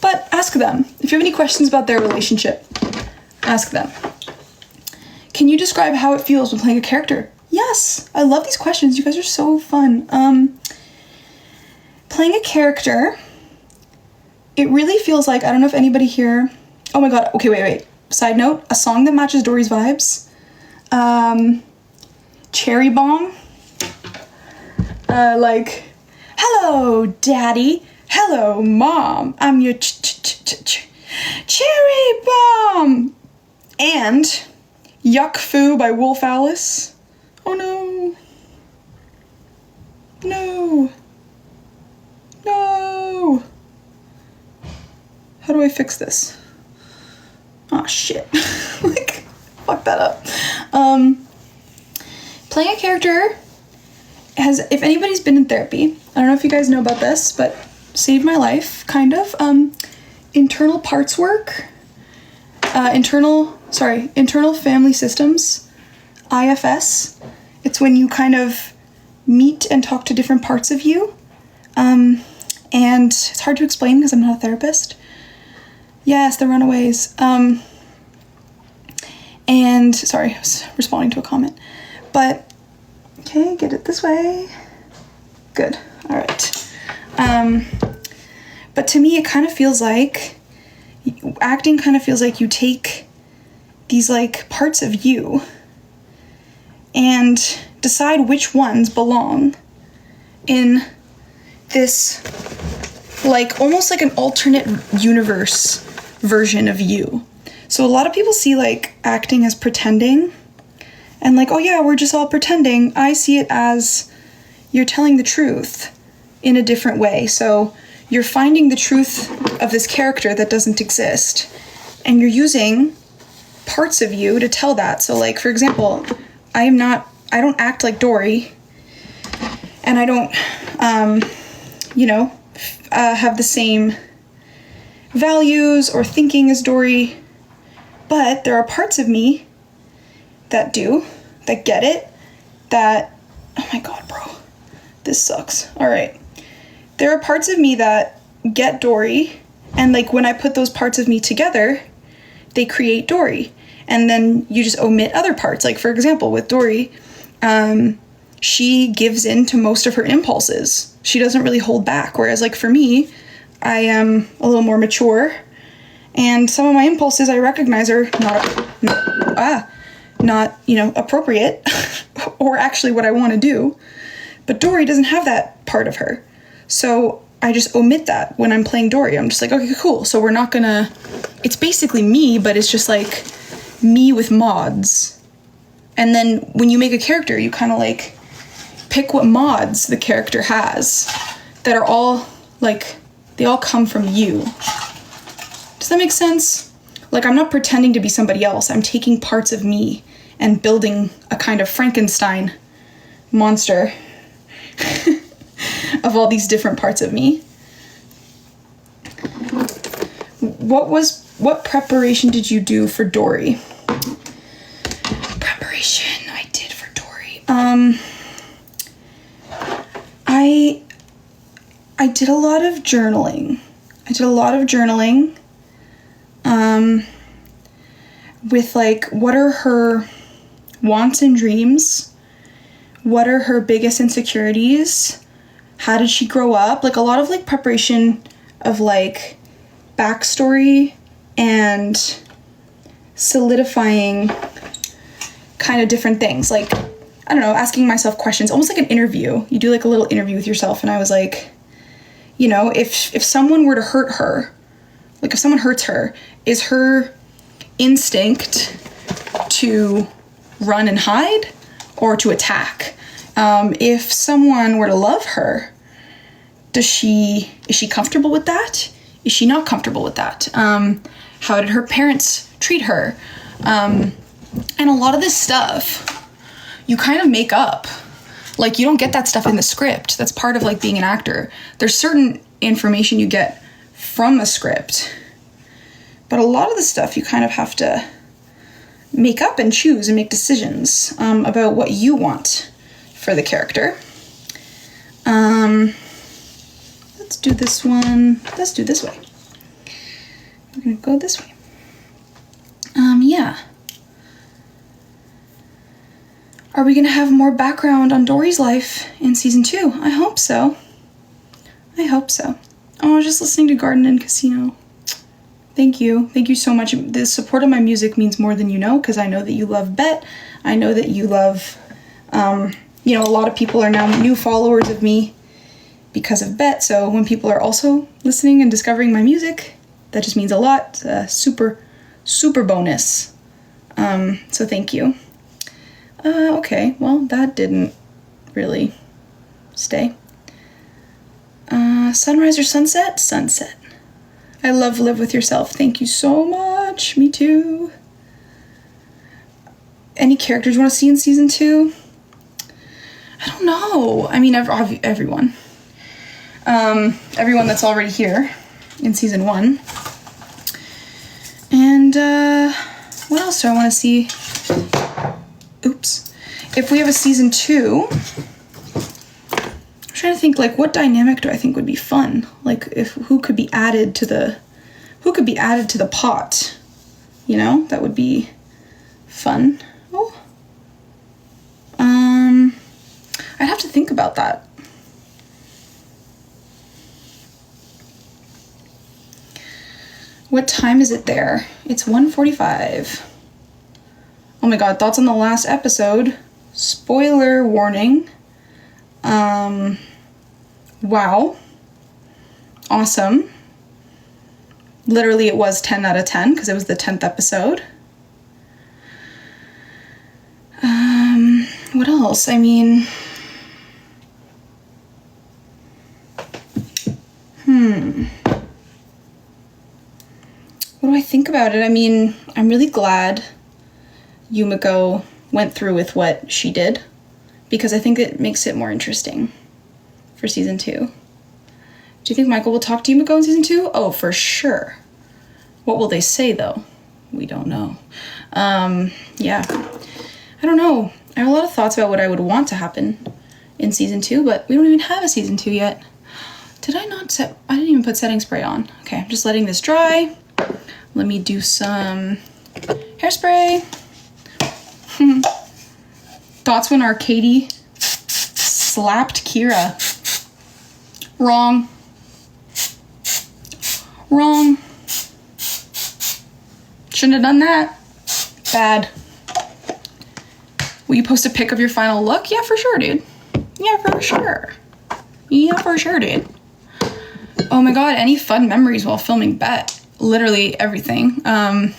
But ask them. If you have any questions about their relationship, ask them. Can you describe how it feels when playing a character? Yes, I love these questions. You guys are so fun. Playing a character, it really feels like, I don't know if anybody here... Oh my god, okay, wait. Side note, a song that matches Dori's vibes. Cherry Bomb. Like, hello, Daddy. Hello, Mom. I'm your Cherry Bomb. And Yuck Fu by Wolf Alice. Oh no. No. No. How do I fix this? Oh shit. Like, fuck that up. Playing a character if anybody's been in therapy, I don't know if you guys know about this, but saved my life, kind of. Internal parts work. Internal family systems. IFS. It's when you kind of meet and talk to different parts of you. And it's hard to explain because I'm not a therapist. Yes, the Runaways. And sorry, I was responding to a comment. But okay, get it this way. Good. All right. But to me, it kind of feels like acting kind of feels like you take these like parts of you and decide which ones belong in this like almost like an alternate universe version of you. So a lot of people see like acting as pretending and like, oh yeah, we're just all pretending. I see it as you're telling the truth in a different way. So you're finding the truth of this character that doesn't exist and you're using parts of you to tell that. So like, for example, I don't act like Dori and I don't, have the same values or thinking as Dori, but there are parts of me that do, that get it, that, oh my god, bro, this sucks. All right. There are parts of me that get Dori, and like when I put those parts of me together, they create Dori. And then you just omit other parts. Like for example, with Dori, she gives in to most of her impulses. She doesn't really hold back. Whereas like for me, I am a little more mature and some of my impulses I recognize are not appropriate or actually what I want to do. But Dori doesn't have that part of her. So I just omit that when I'm playing Dori. I'm just like, okay, cool. So we're not gonna, it's basically me, but it's just like me with mods. And then when you make a character, you kind of like pick what mods the character has that are all like, they all come from you. Does that make sense? Like I'm not pretending to be somebody else. I'm taking parts of me and building a kind of Frankenstein monster of all these different parts of me. What preparation did you do for Dori? Preparation I did for Dori. I did a lot of journaling. With like, what are her wants and dreams? What are her biggest insecurities? How did she grow up? Like a lot of like preparation of like backstory and solidifying kind of different things. Like, I don't know, asking myself questions, almost like an interview. You do like a little interview with yourself. And I was like, if someone were to hurt her, like if someone hurts her, is her instinct to run and hide or to attack? If someone were to love her, is she comfortable with that? Is she not comfortable with that? How did her parents treat her? And a lot of this stuff you kind of make up. Like you don't get that stuff in the script. That's part of like being an actor. There's certain information you get from a script, but a lot of the stuff you kind of have to make up and choose and make decisions about what you want for the character. Let's do this one. Let's do this way. We're gonna go this way. Yeah. Are we gonna have more background on Dori's life in season 2? I hope so. Oh, I was just listening to Garden and Casino. Thank you. Thank you so much. The support of my music means more than you know, because I know that you love Bet. I know that you love, a lot of people are now new followers of me because of Bet. So when people are also listening and discovering my music, that just means a lot. Super, super bonus. So thank you. Okay, well, that didn't really stay. Sunrise or sunset? Sunset. I love Live With Yourself. Thank you so much. Me too. Any characters you want to see in season 2? I don't know. I mean, everyone. Everyone that's already here in season 1. And, what else do I want to see? Oops. If we have a season 2, I'm trying to think, like, what dynamic do I think would be fun? Like, who could be added to the pot? That would be fun. Oh. I'd have to think about that. What time is it there? It's 1:45. Oh my god, thoughts on the last episode. Spoiler warning. Wow. Awesome. literally it was 10 out of 10 because it was the 10th episode. What else? I mean, what do I think about it? I mean, I'm really glad Yumiko went through with what she did because I think it makes it more interesting for season 2. Do you think Michael will talk to Yumiko in season 2? Oh, for sure. What will they say, though? We don't know. Yeah. I don't know. I have a lot of thoughts about what I would want to happen in season 2, but we don't even have a season 2 yet. Did I not set... I didn't even put setting spray on. Okay, I'm just letting this dry. Let me do some hairspray. Thoughts when Katie slapped Kira. Wrong. Wrong. Shouldn't have done that. Bad. Will you post a pic of your final look? Yeah, for sure, dude. Yeah, for sure. Yeah, for sure, dude. Oh my god, any fun memories while filming? Bet. Literally everything. What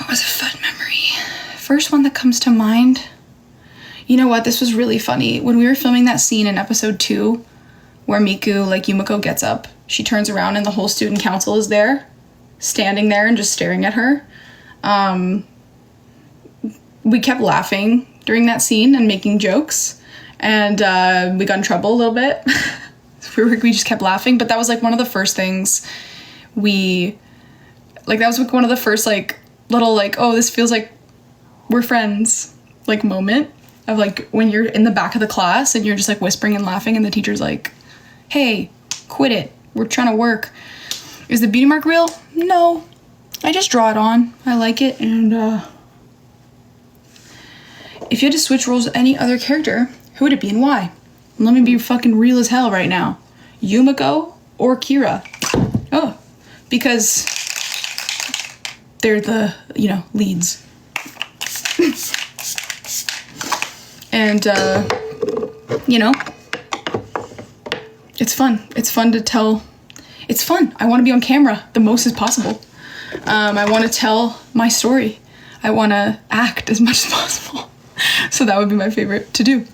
was a fun memory? First one that comes to mind. You know what? This was really funny. When we were filming that scene in episode 2 where Yumiko gets up, she turns around and the whole student council is there, standing there and just staring at her. We kept laughing during that scene and making jokes, and we got in trouble a little bit. we just kept laughing, but that was like one of the first things that was like one of the first like little like, oh, this feels like we're friends like moment of like when you're in the back of the class and you're just like whispering and laughing and the teacher's like, hey, quit it, we're trying to work. Is the beauty mark real? No, I just draw it on, I like it. And if you had to switch roles with any other character, who would it be and why? Let me be fucking real as hell right now. Yumiko or Kira? Oh, because they're the, leads. And, it's fun. It's fun to tell. It's fun. I want to be on camera the most as possible. I want to tell my story. I want to act as much as possible. So that would be my favorite to do.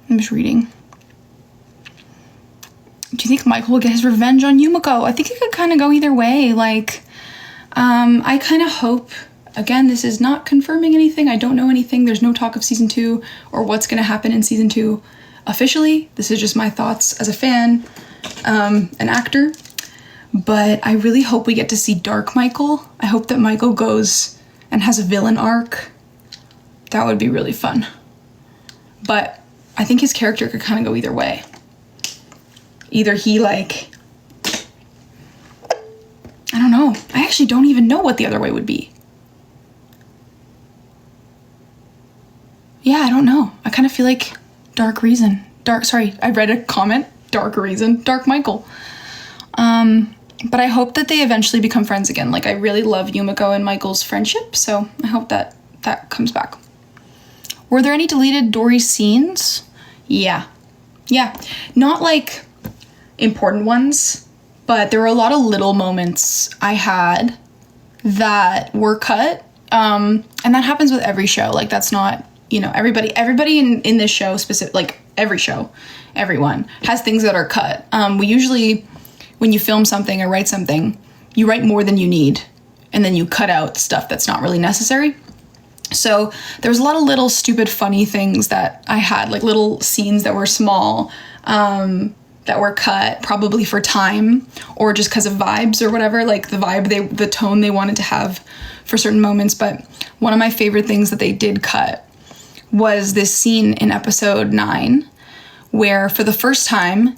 I'm just reading. Do you think Michael will get his revenge on Yumiko? I think it could kind of go either way. Like, I kind of hope, again, this is not confirming anything. I don't know anything. There's no talk of season 2 or what's going to happen in season 2 officially. This is just my thoughts as a fan, an actor. But I really hope we get to see Dark Michael. I hope that Michael goes and has a villain arc. That would be really fun. But I think his character could kind of go either way. Either he I don't know. I actually don't even know what the other way would be. Yeah, I don't know. I kind of feel like I read a comment. Dark Michael. But I hope that they eventually become friends again. Like, I really love Yumiko and Michael's friendship, so I hope that comes back. Were there any deleted Dori scenes? Yeah. Not like important ones, but there were a lot of little moments I had that were cut. And that happens with every show. Like, that's not, everybody in this show, like every show, everyone has things that are cut. We usually, when you film something or write something, you write more than you need, and then you cut out stuff that's not really necessary. So there was a lot of little stupid funny things that I had, like little scenes that were small, that were cut probably for time or just because of vibes or whatever, like the tone they wanted to have for certain moments. But one of my favorite things that they did cut was this scene in episode 9 where for the first time,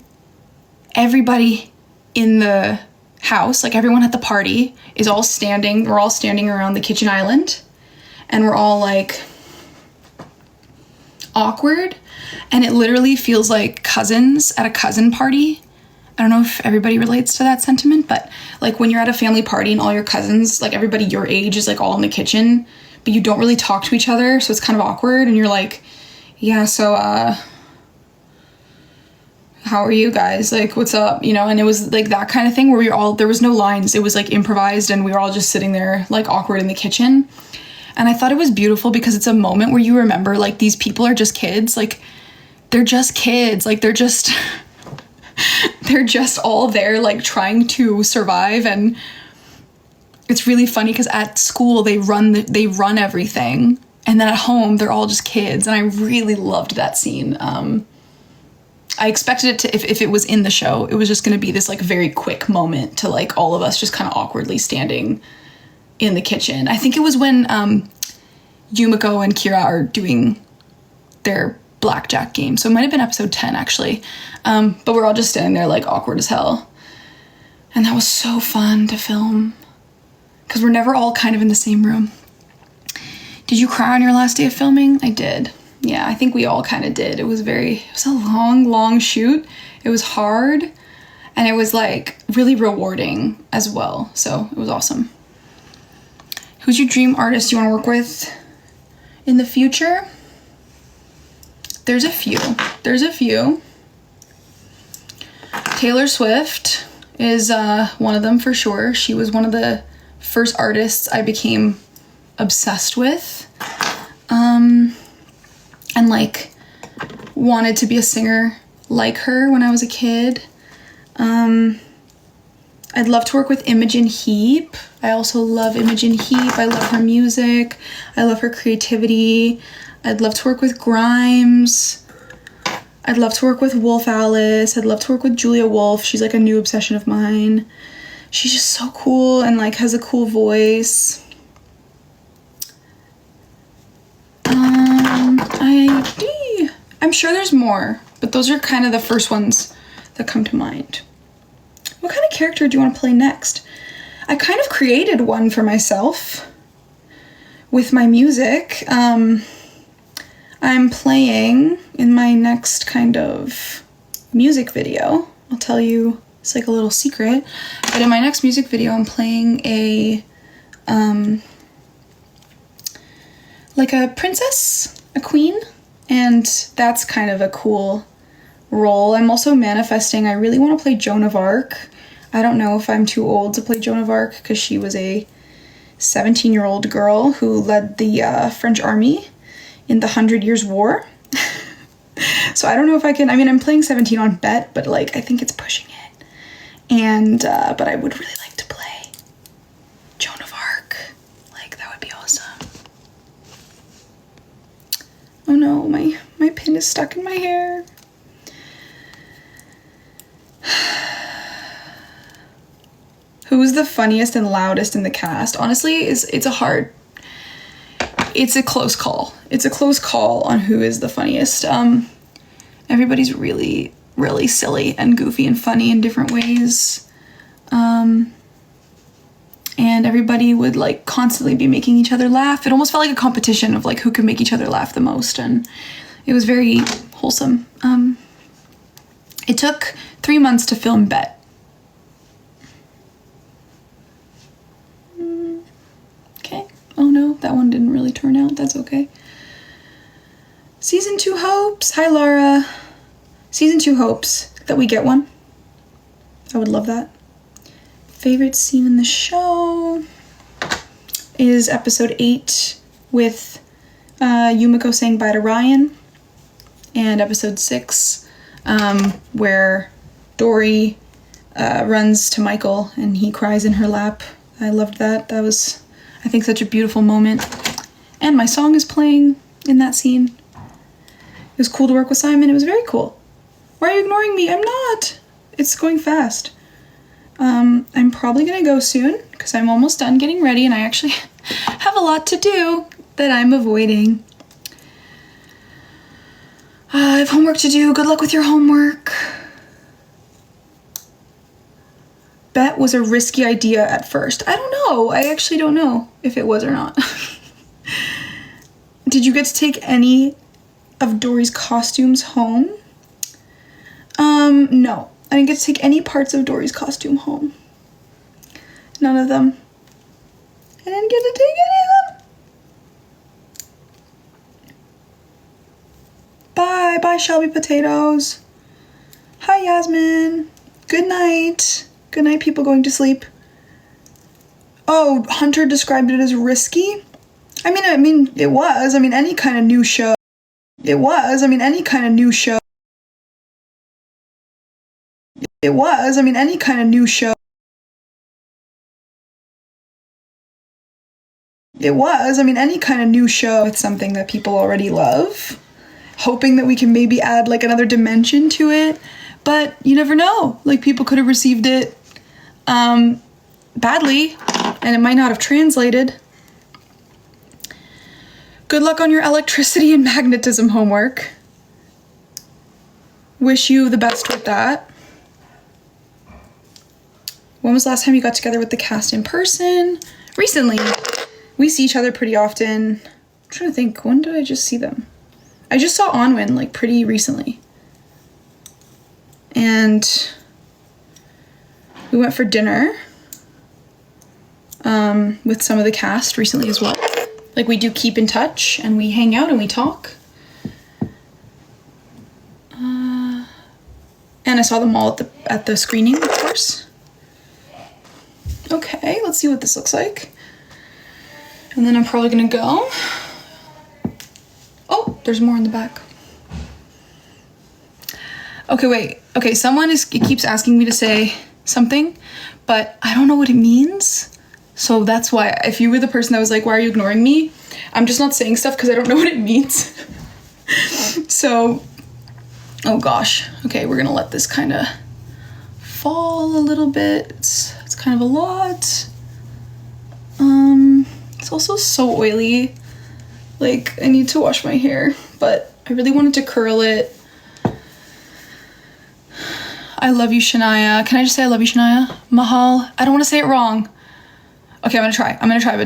everybody in the house, like everyone at the party we're all standing around the kitchen island. And we're all like awkward, and it literally feels like cousins at a cousin party, I don't know if everybody relates to that sentiment, but like when you're at a family party and all your cousins, like everybody your age is like all in the kitchen, but you don't really talk to each other, so it's kind of awkward, and you're like, yeah, so how are you guys? Like, what's up? You know, and it was like that kind of thing where there was no lines. It was like improvised, and we were all just sitting there like awkward in the kitchen. And I thought it was beautiful because it's a moment where you remember like these people are just kids. Like, they're just kids. Like, they're just they're just all there like trying to survive. And it's really funny because at school they run everything, and then at home they're all just kids. And I really loved that scene. I expected it to, if it was in the show, it was just going to be this like very quick moment to like all of us just kind of awkwardly standing in the kitchen. I think it was when Yumiko and Kira are doing their blackjack game. So it might have been episode 10 actually. But we're all just standing there like awkward as hell. And that was so fun to film because we're never all kind of in the same room. Did you cry on your last day of filming? I did. Yeah, I think we all kind of did. It was a long shoot. It was hard, and it was like really rewarding as well. So it was awesome. Who's your dream artist you want to work with in the future? There's a few. Taylor Swift is one of them for sure. She was one of the first artists I became obsessed with. And like wanted to be a singer like her when I was a kid. I'd love to work with Imogen Heap. I also love Imogen Heap. I love her music. I love her creativity. I'd love to work with Grimes. I'd love to work with Wolf Alice. I'd love to work with Julia Wolf. She's like a new obsession of mine. She's just so cool and like has a cool voice. I'm sure there's more, but those are kind of the first ones that come to mind. What kind of character do you want to play next? I kind of created one for myself with my music. I'm playing in my next kind of music video. I'll tell you, it's like a little secret, but in my next music video, I'm playing a princess, a queen. And that's kind of a cool role. I'm also manifesting. I really want to play Joan of Arc. I don't know if I'm too old to play Joan of Arc because she was a 17-year-old girl who led the French army in the 100 Years' War. So I don't know if I can. I mean, I'm playing 17 on bet, but like I think it's pushing it. And but I would really like to play Joan of Arc. Like that would be awesome. Oh no, my pin is stuck in my hair. Who's the funniest and loudest in the cast? Honestly, it's a close call. It's a close call on who is the funniest. Everybody's really, really silly and goofy and funny in different ways. And everybody would like constantly be making each other laugh. It almost felt like a competition of like who could make each other laugh the most, and it was very wholesome. It took 3 months to film Bet. Okay. Oh no, that one didn't really turn out. That's okay. Season 2 hopes. Hi Laura. Season 2 hopes that we get one. I would love that. Favorite scene in the show is episode 8 with Yumiko saying bye to Ryan, and episode 6 where Dori runs to Michael and he cries in her lap. I loved that. That was, I think, such a beautiful moment. And my song is playing in that scene. It was cool to work with Simon. It was very cool. Why are you ignoring me? I'm not. It's going fast. I'm probably gonna go soon because I'm almost done getting ready and I actually have a lot to do that I'm avoiding. I have homework to do. Good luck with your homework. Bet was a risky idea at first. I don't know. I actually don't know if it was or not. Did you get to take any of Dori's costumes home? No. I didn't get to take any parts of Dori's costume home. None of them. I didn't get to take any of them. Bye. Bye, Shelby Potatoes. Hi, Yasmin. Good night. Good night, people going to sleep. Oh, Hunter described it as risky. I mean, it was. I mean, any kind of new show. It was. I mean, any kind of new show. It was. I mean, any kind of new show. It was. I mean, any kind of new show with something that people already love. Hoping that we can maybe add like another dimension to it. But you never know. Like, people could have received it badly, and it might not have translated. Good luck on your electricity and magnetism homework. Wish you the best with that. When was the last time you got together with the cast in person? Recently. We see each other pretty often. I'm trying to think, when did I just see them? I just saw Onwin like pretty recently. And we went for dinner with some of the cast recently as well. Like, we do keep in touch and we hang out and we talk. And I saw them all at the screening, of course. Okay, let's see what this looks like. And then I'm probably gonna go. Oh, there's more in the back. Okay, wait. Okay, it keeps asking me to say something, but I don't know what it means. So that's why, if you were the person that was like, why are you ignoring me? I'm just not saying stuff because I don't know what it means. So, oh gosh. Okay, we're gonna let this kind of fall a little bit. It's kind of a lot. It's also so oily. Like, I need to wash my hair, but I really wanted to curl it. I love you, Shania. Can I just say I love you, Shania? Mahal. I don't want to say it wrong. Okay, I'm gonna try,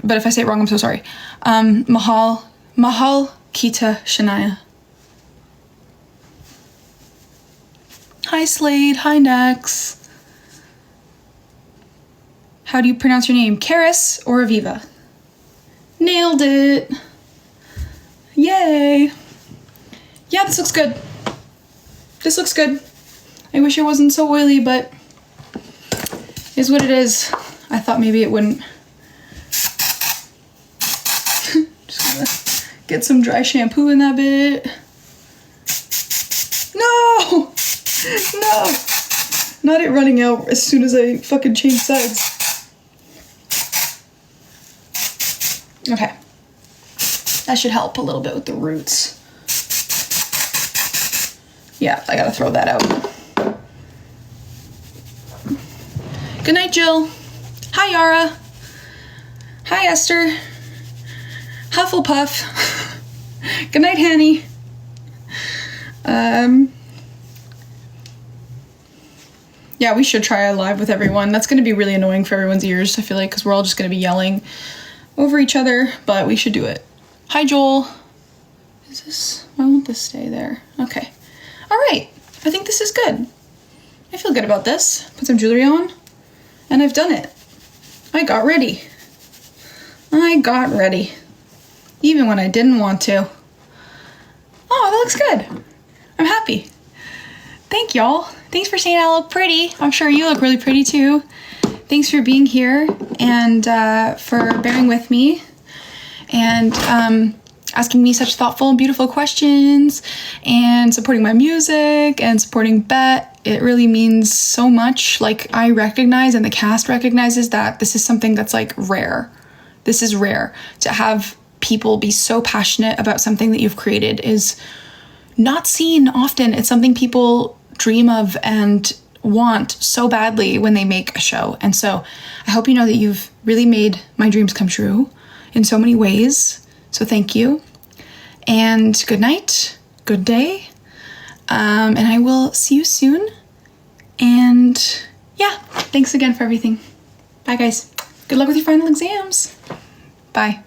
but if I say it wrong, I'm so sorry. Mahal Kita Shania. Hi, Slade. Hi, Nex. How do you pronounce your name? Carys or Aviva? Nailed it. Yay. Yeah, this looks good. This looks good. I wish it wasn't so oily, but is what it is. I thought maybe it wouldn't. Just gonna get some dry shampoo in that bit. No! No! Not it running out as soon as I fucking change sides. Okay. That should help a little bit with the roots. Yeah, I gotta throw that out. Good night, Jill. Hi, Yara. Hi, Esther. Hufflepuff. Good night, Hanny. Yeah, we should try a live with everyone. That's going to be really annoying for everyone's ears, I feel like, because we're all just going to be yelling over each other, but we should do it. Hi, Joel. Why won't this stay there? Okay. All right. I think this is good. I feel good about this. Put some jewelry on, and I've done it. I got ready. Even when I didn't want to. Oh, that looks good. I'm happy. Thank y'all. Thanks for saying I look pretty. I'm sure you look really pretty too. Thanks for being here and for bearing with me and asking me such thoughtful and beautiful questions and supporting my music and supporting Bet. It really means so much. Like, I recognize and the cast recognizes that this is something that's like rare. This is rare. To have people be so passionate about something that you've created is not seen often. It's something people dream of and want so badly when they make a show. And so I hope you know that you've really made my dreams come true in so many ways. So thank you. And good night, good day. And I will see you soon. And yeah, thanks again for everything. Bye, guys. Good luck with your final exams. Bye.